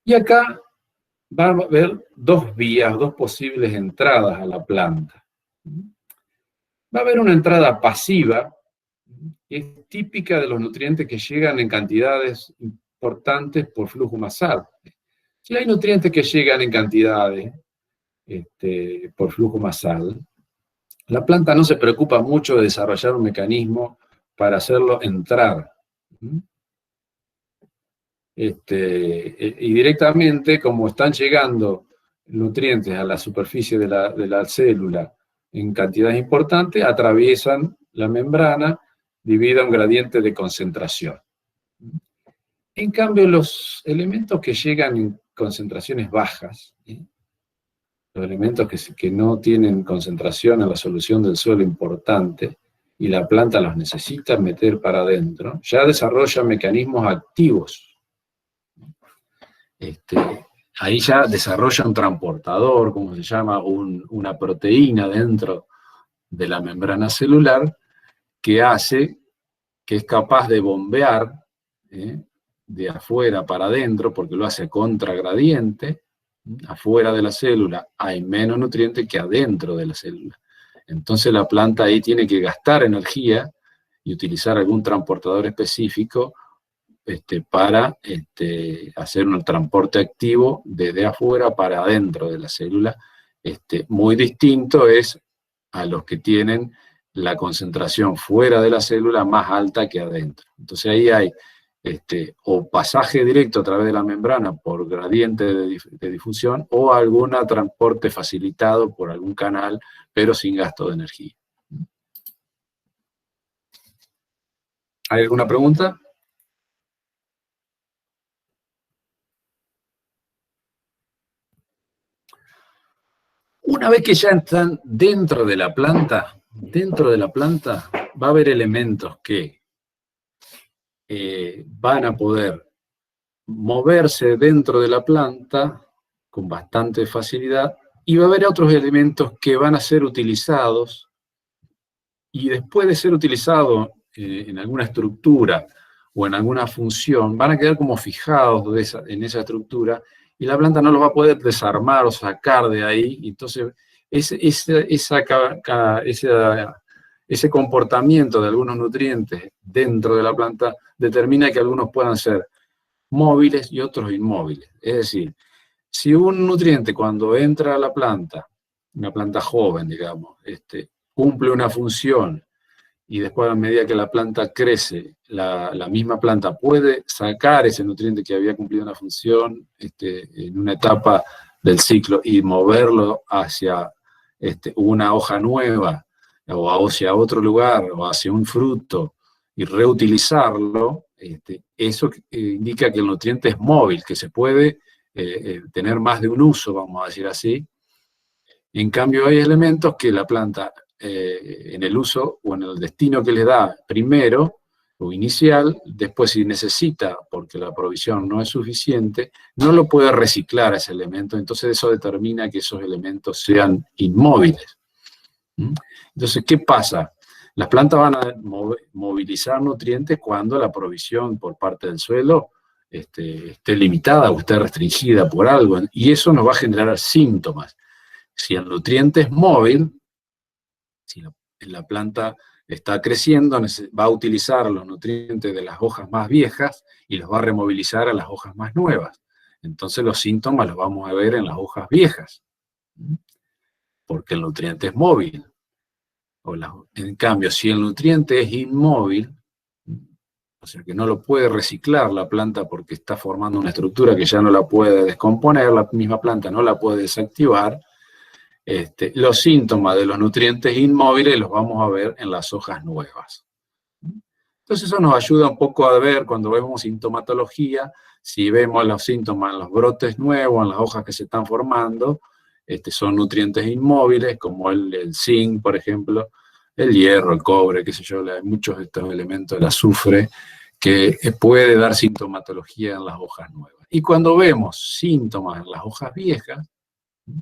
y acá va a haber dos vías, dos posibles entradas a la planta. Va a haber una entrada pasiva, que es típica de los nutrientes que llegan en cantidades importantes por flujo masal. Si hay nutrientes que llegan en cantidades por flujo masal, la planta no se preocupa mucho de desarrollar un mecanismo para hacerlo entrar. Y directamente, como están llegando nutrientes a la superficie de la célula en cantidades importantes, atraviesan la membrana debido a un gradiente de concentración. En cambio, los elementos que llegan en concentraciones bajas, los elementos que no tienen concentración en la solución del suelo importante, y la planta los necesita meter para adentro, ya desarrollan mecanismos activos. Ahí ya desarrolla un transportador, como se llama, una proteína dentro de la membrana celular, que es capaz de bombear de afuera para adentro, porque lo hace a contragradiente. Afuera de la célula hay menos nutrientes que adentro de la célula. Entonces la planta ahí tiene que gastar energía y utilizar algún transportador específico para hacer un transporte activo desde afuera para adentro de la célula. Muy distinto es a los que tienen la concentración fuera de la célula más alta que adentro. Entonces ahí hay o pasaje directo a través de la membrana por gradiente de difusión, o algún transporte facilitado por algún canal, pero sin gasto de energía. ¿Hay alguna pregunta? Una vez que ya están dentro de la planta va a haber elementos que van a poder moverse dentro de la planta con bastante facilidad, y va a haber otros elementos que van a ser utilizados, y después de ser utilizados en alguna estructura o en alguna función, van a quedar como fijados en esa estructura, y la planta no los va a poder desarmar o sacar de ahí. Entonces ese comportamiento de algunos nutrientes dentro de la planta determina que algunos puedan ser móviles y otros inmóviles. Es decir, si un nutriente cuando entra a la planta, una planta joven, digamos, cumple una función y después a medida que la planta crece, la misma planta puede sacar ese nutriente que había cumplido una función en una etapa del ciclo y moverlo hacia una hoja nueva o hacia otro lugar o hacia un fruto y reutilizarlo, eso indica que el nutriente es móvil, que se puede tener más de un uso, vamos a decir así. En cambio hay elementos que la planta en el uso o en el destino que le da primero o inicial, después si necesita, porque la provisión no es suficiente, no lo puede reciclar a ese elemento, entonces eso determina que esos elementos sean inmóviles. Entonces, ¿qué pasa? Las plantas van a movilizar nutrientes cuando la provisión por parte del suelo esté limitada o esté restringida por algo, y eso nos va a generar síntomas. Si el nutriente es móvil, si la planta está creciendo, va a utilizar los nutrientes de las hojas más viejas y los va a removilizar a las hojas más nuevas. Entonces los síntomas los vamos a ver en las hojas viejas, porque el nutriente es móvil. En cambio, si el nutriente es inmóvil, o sea que no lo puede reciclar la planta porque está formando una estructura que ya no la puede descomponer, la misma planta no la puede desactivar, los síntomas de los nutrientes inmóviles los vamos a ver en las hojas nuevas. Entonces eso nos ayuda un poco a ver cuando vemos sintomatología, si vemos los síntomas en los brotes nuevos, en las hojas que se están formando, son nutrientes inmóviles, como el zinc, por ejemplo, el hierro, el cobre, qué sé yo, hay muchos de estos elementos, el azufre, que puede dar sintomatología en las hojas nuevas. Y cuando vemos síntomas en las hojas viejas,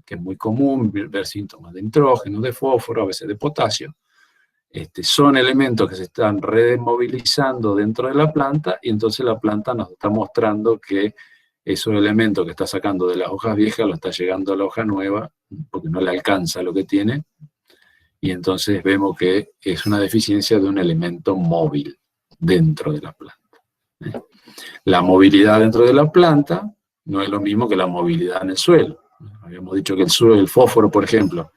que es muy común ver síntomas de nitrógeno, de fósforo, a veces de potasio, son elementos que se están removilizando dentro de la planta, y entonces la planta nos está mostrando que esos elementos que está sacando de las hojas viejas lo está llegando a la hoja nueva, porque no le alcanza lo que tiene, y entonces vemos que es una deficiencia de un elemento móvil dentro de la planta. La movilidad dentro de la planta no es lo mismo que la movilidad en el suelo. Habíamos dicho que el fósforo, por ejemplo,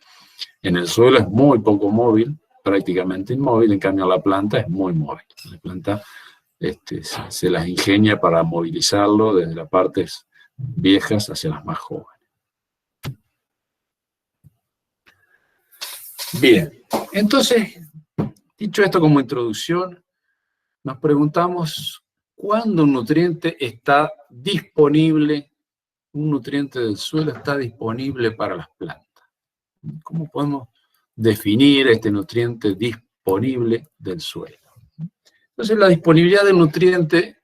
en el suelo es muy poco móvil, prácticamente inmóvil, en cambio la planta es muy móvil. La planta se las ingenia para movilizarlo desde las partes viejas hacia las más jóvenes. Bien, entonces, dicho esto como introducción, nos preguntamos cuándo un nutriente está disponible, un nutriente del suelo está disponible para las plantas. ¿Cómo podemos definir este nutriente disponible del suelo? Entonces, la disponibilidad del nutriente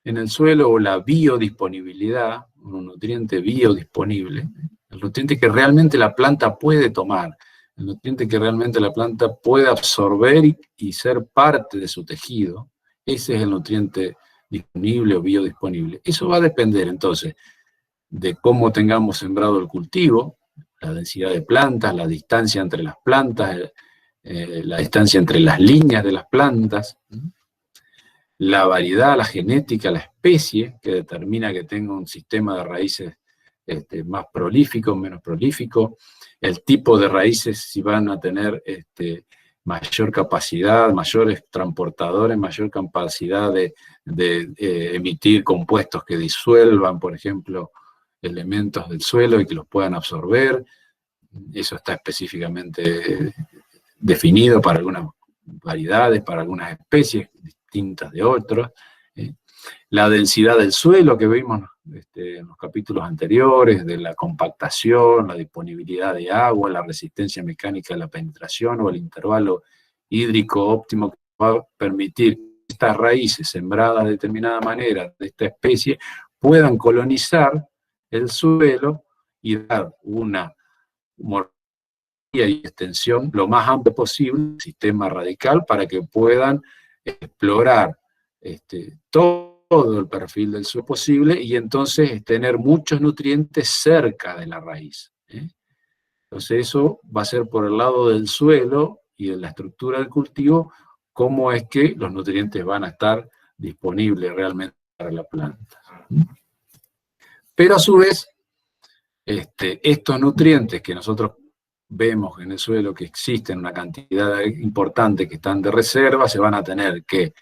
en el suelo, o la biodisponibilidad, un nutriente biodisponible, el nutriente que realmente la planta puede tomar, el nutriente que realmente la planta puede absorber y ser parte de su tejido, ese es el nutriente disponible o biodisponible. Eso va a depender entonces de cómo tengamos sembrado el cultivo, la densidad de plantas, la distancia entre las plantas, la distancia entre las líneas de las plantas, la variedad, la genética, la especie, que determina que tenga un sistema de raíces más prolífico, menos prolífico, el tipo de raíces, si van a tener mayor capacidad, mayores transportadores, mayor capacidad de emitir compuestos que disuelvan, por ejemplo, elementos del suelo y que los puedan absorber. Eso está específicamente definido para algunas variedades, para algunas especies distintas de otras. La densidad del suelo que vimos en los capítulos anteriores, de la compactación, la disponibilidad de agua, la resistencia mecánica de la penetración o el intervalo hídrico óptimo que va a permitir que estas raíces sembradas de determinada manera de esta especie puedan colonizar el suelo y dar una morfología y extensión lo más amplia posible del sistema radical para que puedan explorar todo el perfil del suelo posible y entonces tener muchos nutrientes cerca de la raíz. Entonces eso va a ser por el lado del suelo y de la estructura del cultivo, cómo es que los nutrientes van a estar disponibles realmente para la planta. Pero a su vez, estos nutrientes que nosotros vemos en el suelo que existen una cantidad importante que están de reserva, se van a tener que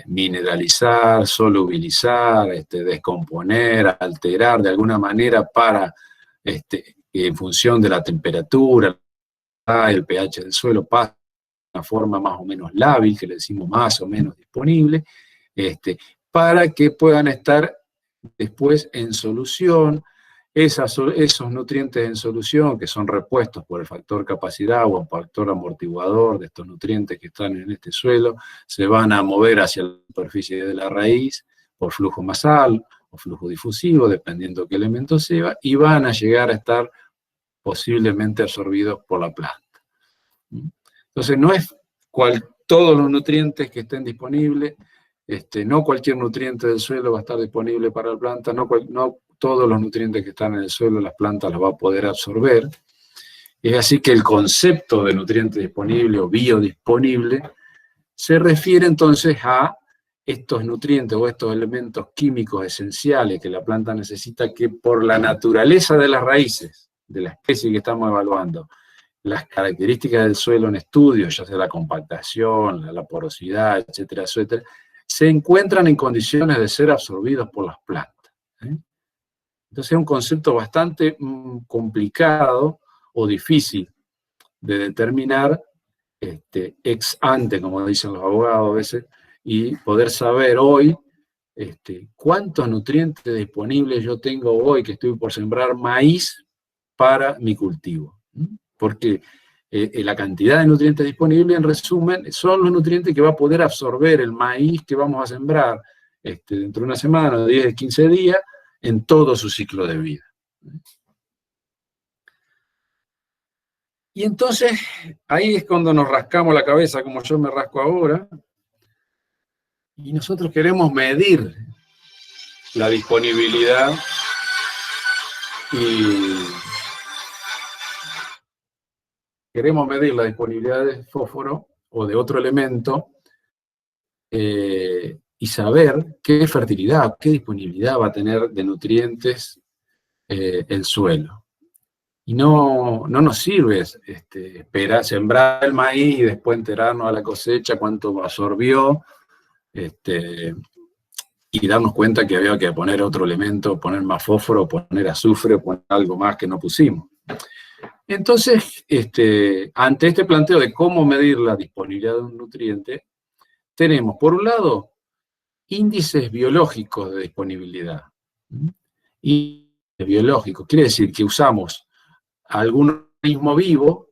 mineralizar, solubilizar, descomponer, alterar de alguna manera para, en función de la temperatura, el pH del suelo, pasa de una forma más o menos lábil, que le decimos más o menos disponible, para que puedan estar después en solución. Esos nutrientes en solución, que son repuestos por el factor capacidad o el factor amortiguador de estos nutrientes que están en este suelo, se van a mover hacia la superficie de la raíz por flujo masal o flujo difusivo, dependiendo qué elemento sea, y van a llegar a estar posiblemente absorbidos por la planta. Entonces, no es todos los nutrientes que estén disponibles, no cualquier nutriente del suelo va a estar disponible para la planta, no todos los nutrientes que están en el suelo las plantas los va a poder absorber. Es así que el concepto de nutriente disponible o biodisponible se refiere entonces a estos nutrientes o estos elementos químicos esenciales que la planta necesita, que por la naturaleza de las raíces, de la especie que estamos evaluando, las características del suelo en estudio, ya sea la compactación, la porosidad, etcétera, etcétera, se encuentran en condiciones de ser absorbidos por las plantas. Entonces es un concepto bastante complicado o difícil de determinar ex ante, como dicen los abogados a veces, y poder saber hoy cuántos nutrientes disponibles yo tengo hoy que estoy por sembrar maíz para mi cultivo. Porque la cantidad de nutrientes disponibles, en resumen, son los nutrientes que va a poder absorber el maíz que vamos a sembrar dentro de una semana, 10, 15 días, en todo su ciclo de vida. Y entonces, ahí es cuando nos rascamos la cabeza, como yo me rasco ahora, y nosotros queremos medir la disponibilidad de fósforo o de otro elemento, y saber qué fertilidad, qué disponibilidad va a tener de nutrientes el suelo. Y no nos sirve esperar, sembrar el maíz y después enterarnos a la cosecha cuánto absorbió, y darnos cuenta que había que poner otro elemento, poner más fósforo, poner azufre, poner algo más que no pusimos. Entonces, ante este planteo de cómo medir la disponibilidad de un nutriente, tenemos, por un lado, índices biológicos de disponibilidad. Y biológicos quiere decir que usamos algún organismo vivo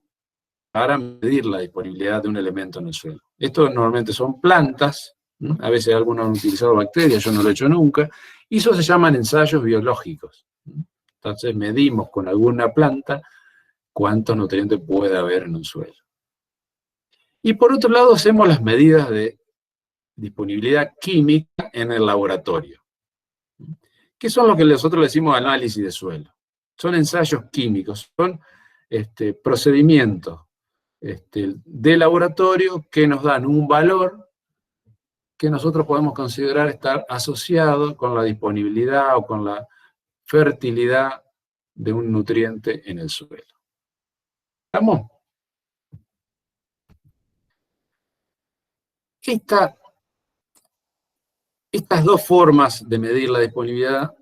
para medir la disponibilidad de un elemento en el suelo. Esto normalmente son plantas, a veces algunos han utilizado bacterias, yo no lo he hecho nunca, y eso se llaman ensayos biológicos. Entonces medimos con alguna planta cuántos nutrientes puede haber en un suelo. Y por otro lado hacemos las medidas de disponibilidad química en el laboratorio. ¿Qué son lo que nosotros le decimos análisis de suelo? Son ensayos químicos, son procedimientos de laboratorio que nos dan un valor que nosotros podemos considerar estar asociado con la disponibilidad o con la fertilidad de un nutriente en el suelo. ¿Estamos? Estas dos formas de medir la disponibilidad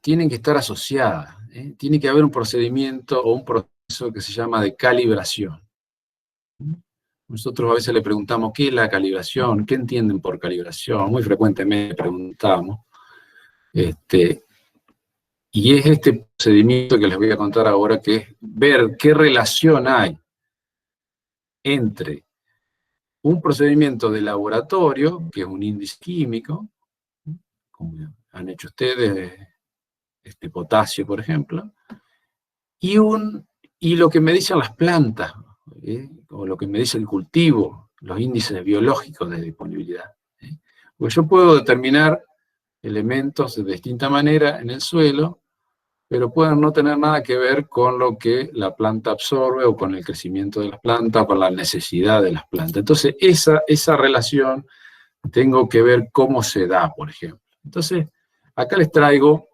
tienen que estar asociadas. Tiene que haber un procedimiento o un proceso que se llama de calibración. Nosotros a veces le preguntamos, ¿qué es la calibración? ¿Qué entienden por calibración? Muy frecuentemente preguntamos. Y es este procedimiento que les voy a contar ahora, que es ver qué relación hay entre un procedimiento de laboratorio, que es un índice químico, como han hecho ustedes, potasio, por ejemplo, y lo que me dicen las plantas, o lo que me dice el cultivo, los índices biológicos de disponibilidad. Porque yo puedo determinar elementos de distinta manera en el suelo, pero pueden no tener nada que ver con lo que la planta absorbe, o con el crecimiento de las plantas, o con la necesidad de las plantas. Entonces, esa relación tengo que ver cómo se da, por ejemplo. Entonces, Acá les traigo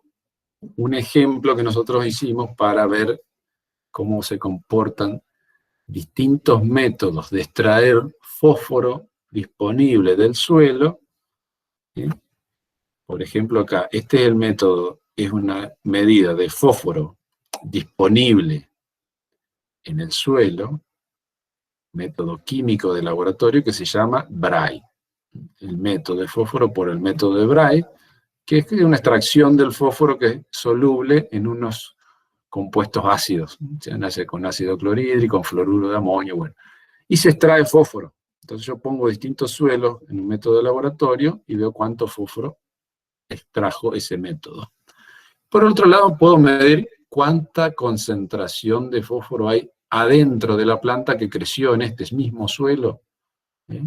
un ejemplo que nosotros hicimos para ver cómo se comportan distintos métodos de extraer fósforo disponible del suelo. ¿Sí? Por ejemplo, acá, este es el método, es una medida de fósforo disponible en el suelo, método químico de laboratorio que se llama Bray. El método de fósforo por el método de Bray, que es una extracción del fósforo que es soluble en unos compuestos ácidos. Se nace con ácido clorhídrico, con fluoruro de amonio, bueno. Y se extrae fósforo. Entonces yo pongo distintos suelos en un método de laboratorio y veo cuánto fósforo extrajo ese método. Por otro lado, puedo medir cuánta concentración de fósforo hay adentro de la planta que creció en este mismo suelo. ¿Sí?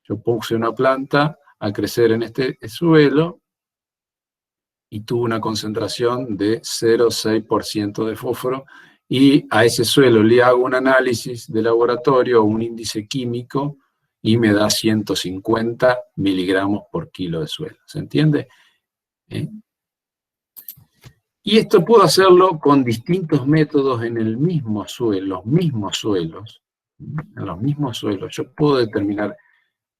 Yo puse una planta a crecer en este suelo y tuvo una concentración de 0,6% de fósforo, y a ese suelo le hago un análisis de laboratorio, un índice químico, y me da 150 miligramos por kilo de suelo. ¿Se entiende? Y esto puedo hacerlo con distintos métodos en el mismo suelo, los mismos suelos. En los mismos suelos yo puedo determinar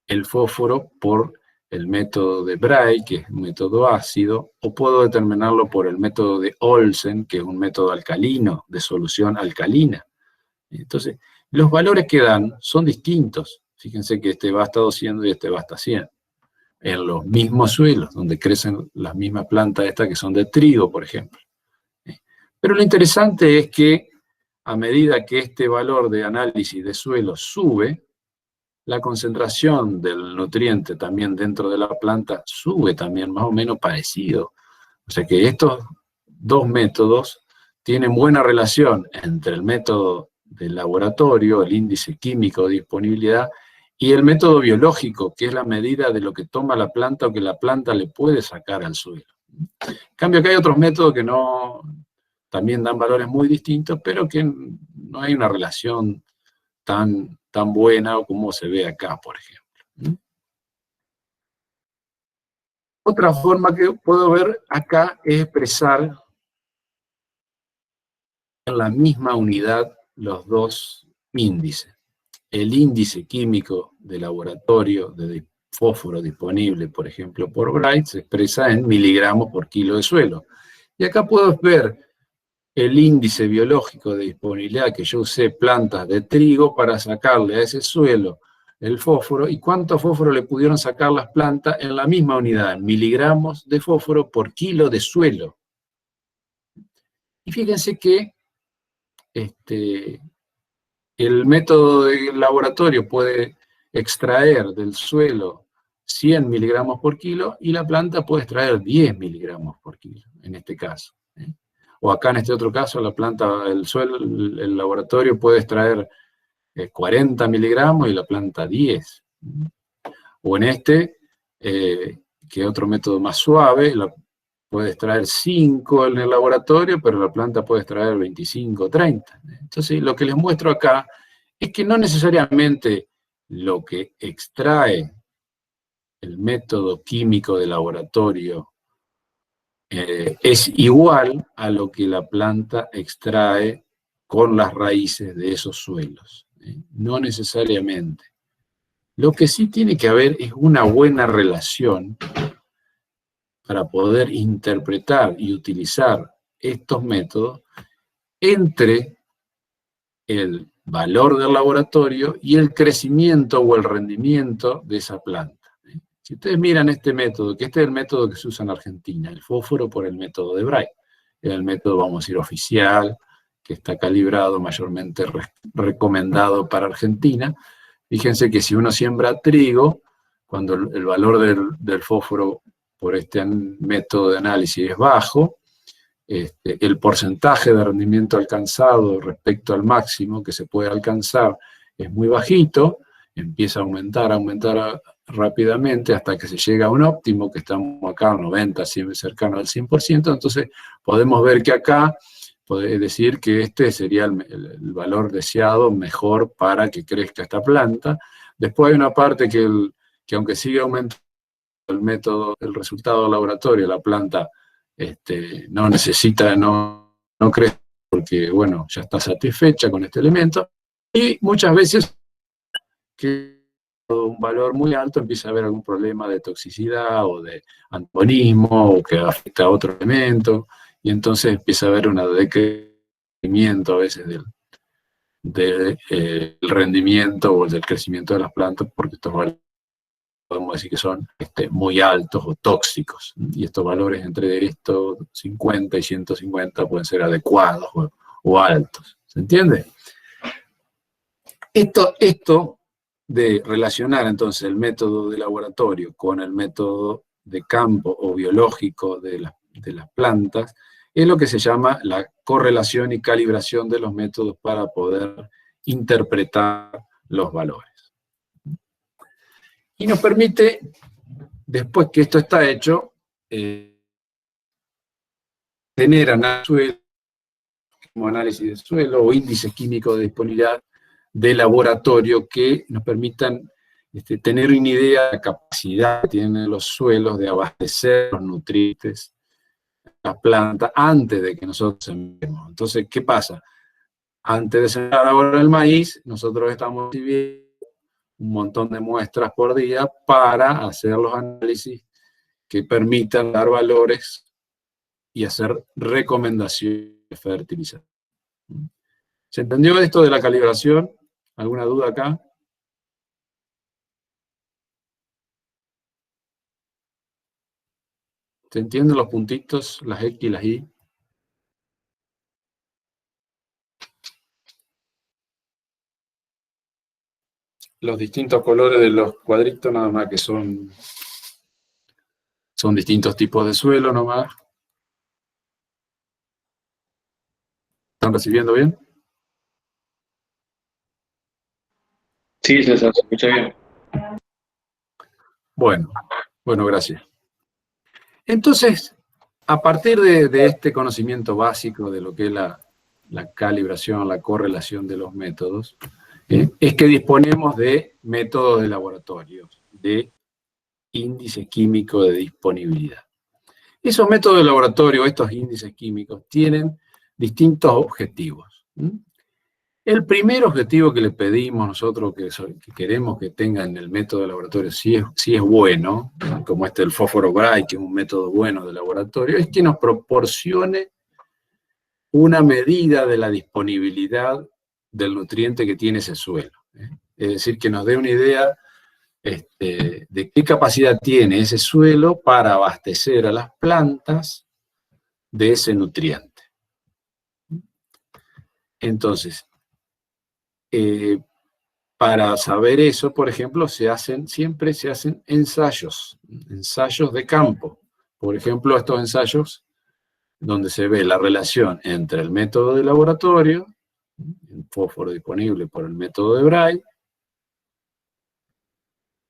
el fósforo por el método de Bray, que es un método ácido, o puedo determinarlo por el método de Olsen, que es un método alcalino, de solución alcalina. Entonces, los valores que dan son distintos. Fíjense que este va hasta 200 y este va hasta 100. En los mismos suelos, donde crecen las mismas plantas estas que son de trigo, por ejemplo. Pero lo interesante es que a medida que este valor de análisis de suelo sube, la concentración del nutriente también dentro de la planta sube también, más o menos parecido. O sea que estos dos métodos tienen buena relación entre el método del laboratorio, el índice químico de disponibilidad, y el método biológico, que es la medida de lo que toma la planta o que la planta le puede sacar al suelo. En cambio, que hay otros métodos que no, también dan valores muy distintos, pero que no hay una relación tan buena como se ve acá, por ejemplo. Otra forma que puedo ver acá es expresar en la misma unidad los dos índices. El índice químico de laboratorio de fósforo disponible, por ejemplo, por Bray, se expresa en miligramos por kilo de suelo. Y acá puedo ver el índice biológico de disponibilidad que yo usé plantas de trigo para sacarle a ese suelo el fósforo, y cuánto fósforo le pudieron sacar las plantas en la misma unidad, miligramos de fósforo por kilo de suelo. Y fíjense que el método de laboratorio puede extraer del suelo 100 miligramos por kilo y la planta puede extraer 10 miligramos por kilo, en este caso. O acá en este otro caso, la planta, el laboratorio puede extraer 40 miligramos y la planta 10. O en que es otro método más suave, puede extraer 5 en el laboratorio, pero la planta puede extraer 25, 30. Entonces, lo que les muestro acá es que no necesariamente lo que extrae el método químico de laboratorio es igual a lo que la planta extrae con las raíces de esos suelos. No necesariamente. Lo que sí tiene que haber es una buena relación para poder interpretar y utilizar estos métodos entre el valor del laboratorio y el crecimiento o el rendimiento de esa planta. Si ustedes miran este método, que este es el método que se usa en Argentina, el fósforo por el método de Bray, es el método, vamos a decir, oficial, que está calibrado, mayormente recomendado para Argentina. Fíjense que si uno siembra trigo, cuando el valor del fósforo por este método de análisis es bajo, el porcentaje de rendimiento alcanzado respecto al máximo que se puede alcanzar es muy bajito, empieza a aumentar rápidamente hasta que se llega a un óptimo, que estamos acá al 90, cercano al 100%, entonces podemos ver que acá, puede decir que este sería el valor deseado mejor para que crezca esta planta. Después hay una parte que aunque sigue aumentando el resultado del laboratorio, la planta no necesita, no crece porque, bueno, ya está satisfecha con este elemento, y muchas veces que un valor muy alto empieza a haber algún problema de toxicidad o de antagonismo o que afecta a otro elemento, y entonces empieza a haber un decrecimiento a veces del rendimiento o del crecimiento de las plantas, porque estos valores podemos decir que son muy altos o tóxicos, y estos valores entre estos 50 y 150 pueden ser adecuados o altos. ¿Se entiende? Esto de relacionar entonces el método de laboratorio con el método de campo o biológico de las plantas es lo que se llama la correlación y calibración de los métodos para poder interpretar los valores. Y nos permite, después que esto está hecho, tener análisis de suelo o índices químicos de disponibilidad de laboratorio que nos permitan tener una idea de la capacidad que tienen los suelos de abastecer los nutrientes a la planta antes de que nosotros sembremos. Entonces, ¿qué pasa? Antes de sembrar ahora el maíz, nosotros estamos recibiendo un montón de muestras por día para hacer los análisis que permitan dar valores y hacer recomendaciones de fertilización. ¿Se entendió esto de la calibración? ¿Alguna duda acá? ¿Se entienden los puntitos, las X y las Y? Los distintos colores de los cuadritos, nada más que son distintos tipos de suelo, nomás. ¿Están recibiendo bien? Sí, César, se escucha bien. Bueno, gracias. Entonces, a partir de este conocimiento básico de lo que es la calibración, la correlación de los métodos, es que disponemos de métodos de laboratorio, de índice químico de disponibilidad. Esos métodos de laboratorio, estos índices químicos, tienen distintos objetivos. El primer objetivo que le pedimos nosotros, que queremos que tengan el método de laboratorio, si es bueno, como el fósforo Bray, que es un método bueno de laboratorio, es que nos proporcione una medida de la disponibilidad del nutriente que tiene ese suelo. Es decir, que nos dé una idea de qué capacidad tiene ese suelo para abastecer a las plantas de ese nutriente. Entonces, para saber eso, por ejemplo, siempre se hacen ensayos de campo. Por ejemplo, estos ensayos donde se ve la relación entre el método de laboratorio, el fósforo disponible por el método de Bray,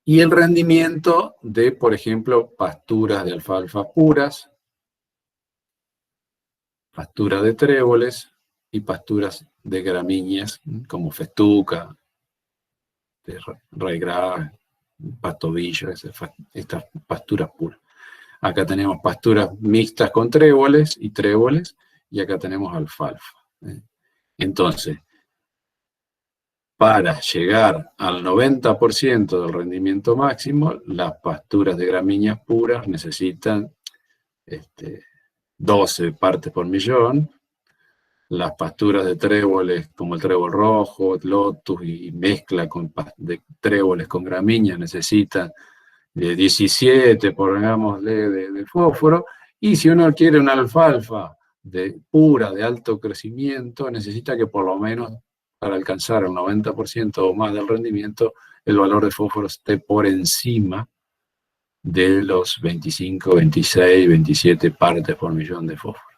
y el rendimiento de, por ejemplo, pasturas de alfalfa puras, pasturas de tréboles y pasturas de gramíneas, como festuca, de raigras, pastobillo, estas pasturas puras. Acá tenemos pasturas mixtas con tréboles, y acá tenemos alfalfa. Entonces, para llegar al 90% del rendimiento máximo, las pasturas de gramíneas puras necesitan 12 partes por millón. Las pasturas de tréboles, como el trébol rojo, lotus y mezcla de tréboles con gramíneas, necesitan de 17, pongámosle, de fósforo. Y si uno quiere una alfalfa pura, de alto crecimiento, necesita que por lo menos, para alcanzar el 90% o más del rendimiento, el valor de fósforo esté por encima de los 25, 26, 27 partes por millón de fósforo.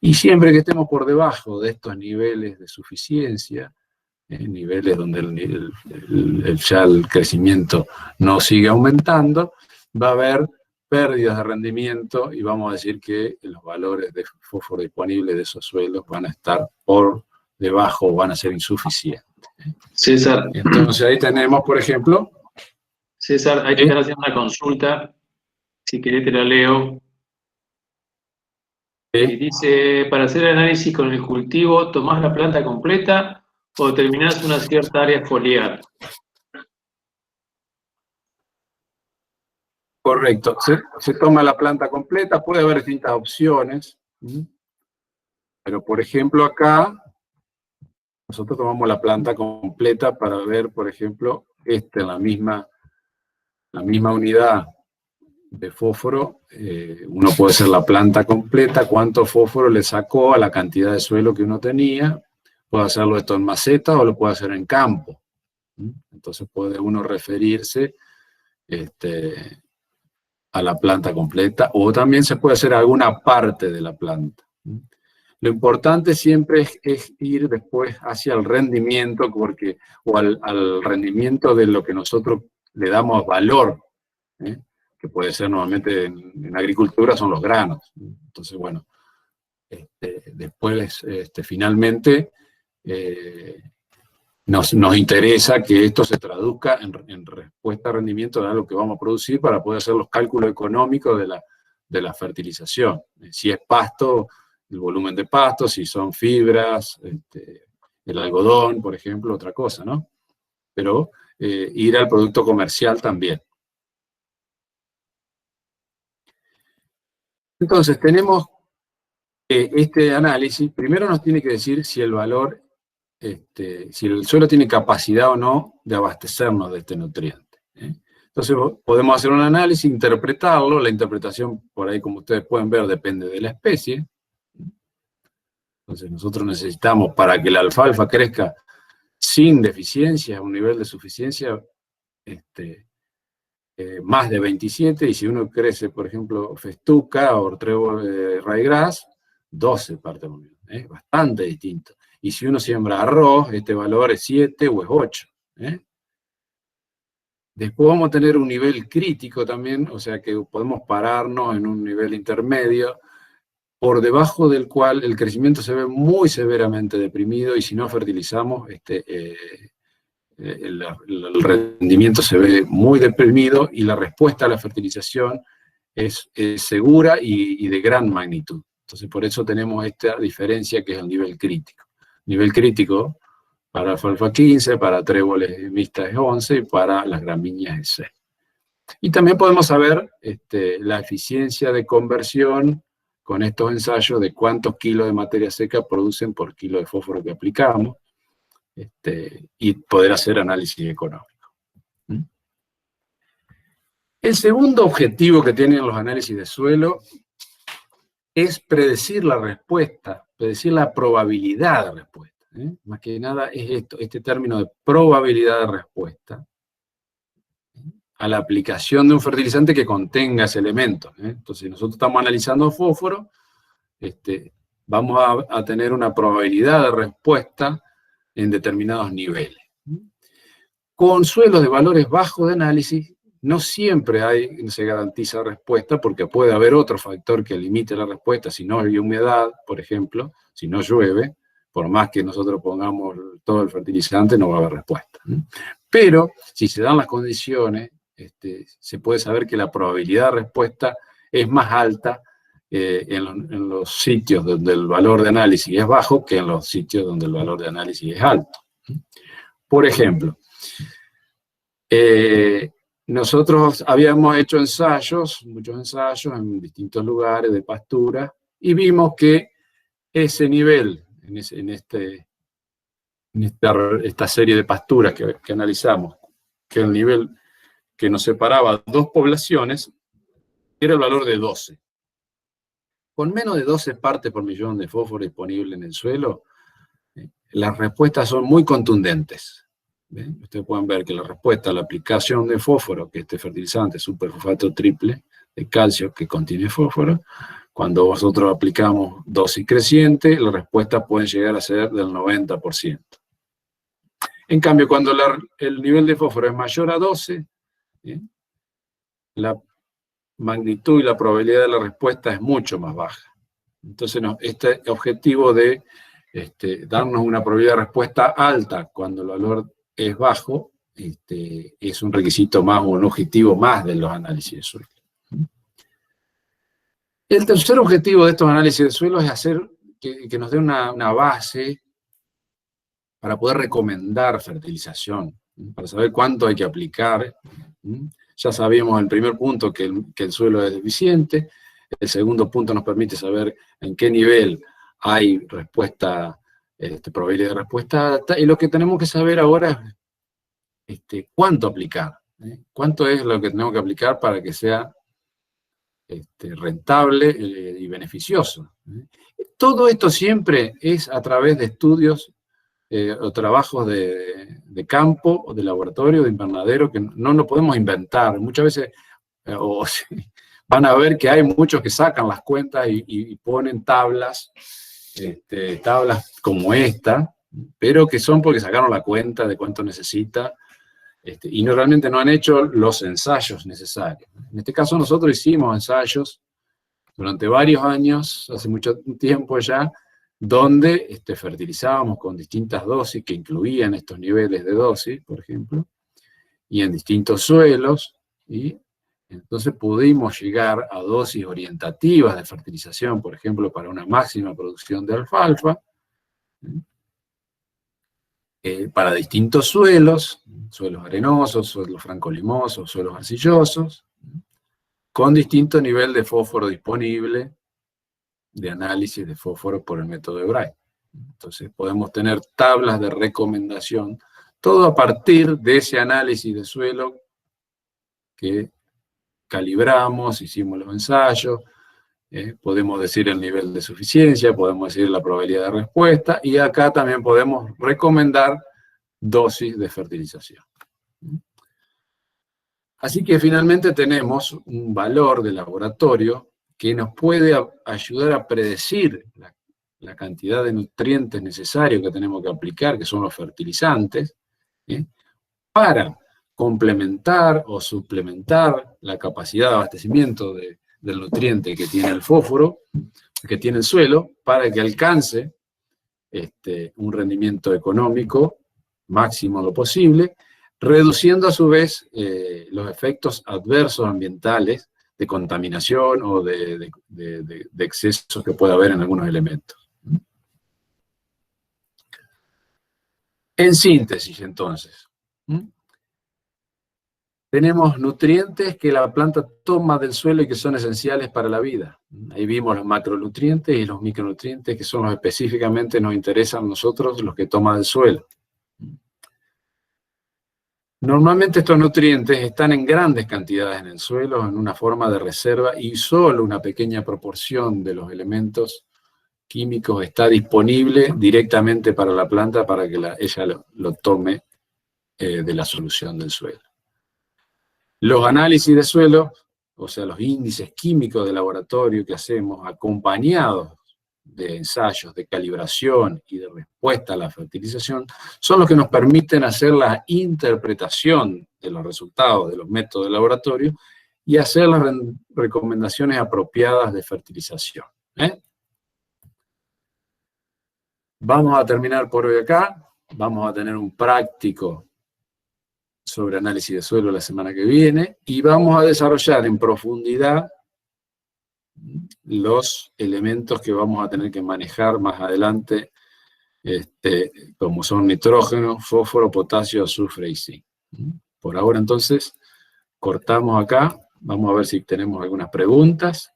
Y siempre que estemos por debajo de estos niveles de suficiencia, niveles donde ya el crecimiento no sigue aumentando, va a haber pérdidas de rendimiento y vamos a decir que los valores de fósforo disponibles de esos suelos van a estar por debajo o van a ser insuficientes. César. Entonces ahí tenemos, por ejemplo... César, hay que estar haciendo una consulta. Si querés te la leo. Y dice, para hacer el análisis con el cultivo, ¿tomás la planta completa o determinás una cierta área foliar? Correcto, se toma la planta completa, puede haber distintas opciones, pero por ejemplo acá, nosotros tomamos la planta completa para ver, por ejemplo, en la misma unidad de fósforo, uno puede hacer la planta completa, cuánto fósforo le sacó a la cantidad de suelo que uno tenía, puede hacerlo esto en maceta o lo puede hacer en campo. Entonces puede uno referirse a la planta completa, o también se puede hacer alguna parte de la planta. Lo importante siempre es ir después hacia el rendimiento, o al rendimiento de lo que nosotros le damos valor, que puede ser normalmente en agricultura son los granos. Entonces, bueno, después finalmente nos interesa que esto se traduzca en respuesta a rendimiento de algo que vamos a producir para poder hacer los cálculos económicos de la fertilización. Si es pasto, el volumen de pasto, si son fibras, el algodón, por ejemplo, otra cosa, ¿no? Pero ir al producto comercial también. Entonces, tenemos este análisis. Primero nos tiene que decir si el valor, si el suelo tiene capacidad o no de abastecernos de este nutriente. Entonces, podemos hacer un análisis, interpretarlo. La interpretación, por ahí, como ustedes pueden ver, depende de la especie. Entonces, nosotros necesitamos, para que la alfalfa crezca sin deficiencias, un nivel de suficiencia más de 27, y si uno crece, por ejemplo, festuca o trébol ryegrass, 12 partes por millón. Es bastante distinto. Y si uno siembra arroz, este valor es 7 o es 8. Después vamos a tener un nivel crítico también, o sea que podemos pararnos en un nivel intermedio, por debajo del cual el crecimiento se ve muy severamente deprimido, y si no fertilizamos, el rendimiento se ve muy deprimido, y la respuesta a la fertilización es segura y de gran magnitud. Entonces, por eso tenemos esta diferencia que es el nivel crítico. Nivel crítico para alfalfa 15, para tréboles mixtas es 11, y para las gramíneas es 6. Y también podemos saber la eficiencia de conversión con estos ensayos de cuántos kilos de materia seca producen por kilo de fósforo que aplicamos, y poder hacer análisis económico. El segundo objetivo que tienen los análisis de suelo es predecir la respuesta, predecir la probabilidad de respuesta. Más que nada es este término de probabilidad de respuesta a la aplicación de un fertilizante que contenga ese elemento. Entonces, si nosotros estamos analizando fósforo, vamos a tener una probabilidad de respuesta en determinados niveles. Con suelos de valores bajos de análisis, no siempre se garantiza respuesta, porque puede haber otro factor que limite la respuesta. Si no hay humedad, por ejemplo, si no llueve, por más que nosotros pongamos todo el fertilizante, no va a haber respuesta. Pero, si se dan las condiciones, se puede saber que la probabilidad de respuesta es más alta en los sitios donde el valor de análisis es bajo que en los sitios donde el valor de análisis es alto. Por ejemplo, nosotros habíamos hecho muchos ensayos en distintos lugares de pastura, y vimos que ese nivel, en esta serie de pasturas que analizamos, que el nivel que nos separaba dos poblaciones era el valor de 12. Con menos de 12 partes por millón de fósforo disponible en el suelo, las respuestas son muy contundentes. ¿Ven? Ustedes pueden ver que la respuesta a la aplicación de fósforo, que este fertilizante superfosfato triple de calcio que contiene fósforo, cuando nosotros aplicamos dosis creciente, la respuesta puede llegar a ser del 90%. En cambio, cuando el nivel de fósforo es mayor a 12, la magnitud y la probabilidad de la respuesta es mucho más baja. Entonces, este objetivo de darnos una probabilidad de respuesta alta cuando el valor es bajo, es un requisito más, o un objetivo más de los análisis de suelo. El tercer objetivo de estos análisis de suelo es hacer que nos dé una base para poder recomendar fertilización, para saber cuánto hay que aplicar. Ya sabíamos en el primer punto que el suelo es deficiente. El segundo punto nos permite saber en qué nivel hay respuesta, probabilidad de respuesta alta. Y lo que tenemos que saber ahora es cuánto aplicar. ¿Cuánto es lo que tenemos que aplicar para que sea rentable y beneficioso? Todo esto siempre es a través de estudios o trabajos de campo, o de laboratorio, de invernadero, que no lo podemos inventar. Muchas veces van a ver que hay muchos que sacan las cuentas y ponen tablas, tablas como esta, pero que son porque sacaron la cuenta de cuánto necesita, y realmente no han hecho los ensayos necesarios. En este caso nosotros hicimos ensayos durante varios años, hace mucho tiempo ya, donde fertilizábamos con distintas dosis que incluían estos niveles de dosis, por ejemplo, y en distintos suelos, y entonces pudimos llegar a dosis orientativas de fertilización, por ejemplo, para una máxima producción de alfalfa, para distintos suelos, suelos arenosos, suelos francolimosos, suelos arcillosos, con distinto nivel de fósforo disponible, de análisis de fósforo por el método de Bray. Entonces podemos tener tablas de recomendación, todo a partir de ese análisis de suelo que calibramos, hicimos los ensayos, podemos decir el nivel de suficiencia, podemos decir la probabilidad de respuesta, y acá también podemos recomendar dosis de fertilización. Así que finalmente tenemos un valor de laboratorio que nos puede ayudar a predecir la cantidad de nutrientes necesarios que tenemos que aplicar, que son los fertilizantes, para complementar o suplementar la capacidad de abastecimiento del nutriente que tiene el fósforo, que tiene el suelo, para que alcance un rendimiento económico máximo lo posible, reduciendo a su vez los efectos adversos ambientales de contaminación o de excesos que pueda haber en algunos elementos. En síntesis, entonces, tenemos nutrientes que la planta toma del suelo y que son esenciales para la vida. Ahí vimos los macronutrientes y los micronutrientes, que son los que específicamente nos interesan a nosotros, los que toma del suelo. Normalmente estos nutrientes están en grandes cantidades en el suelo, en una forma de reserva, y solo una pequeña proporción de los elementos químicos está disponible directamente para la planta para que ella lo tome de la solución del suelo. Los análisis de suelo, o sea, los índices químicos de laboratorio que hacemos, acompañados de ensayos de calibración y de respuesta a la fertilización, son los que nos permiten hacer la interpretación de los resultados de los métodos de laboratorio y hacer las recomendaciones apropiadas de fertilización. Vamos a terminar por hoy acá. Vamos a tener un práctico sobre análisis de suelo la semana que viene y vamos a desarrollar en profundidad los elementos que vamos a tener que manejar más adelante, como son nitrógeno, fósforo, potasio, azufre y zinc. Por ahora entonces cortamos acá, vamos a ver si tenemos algunas preguntas.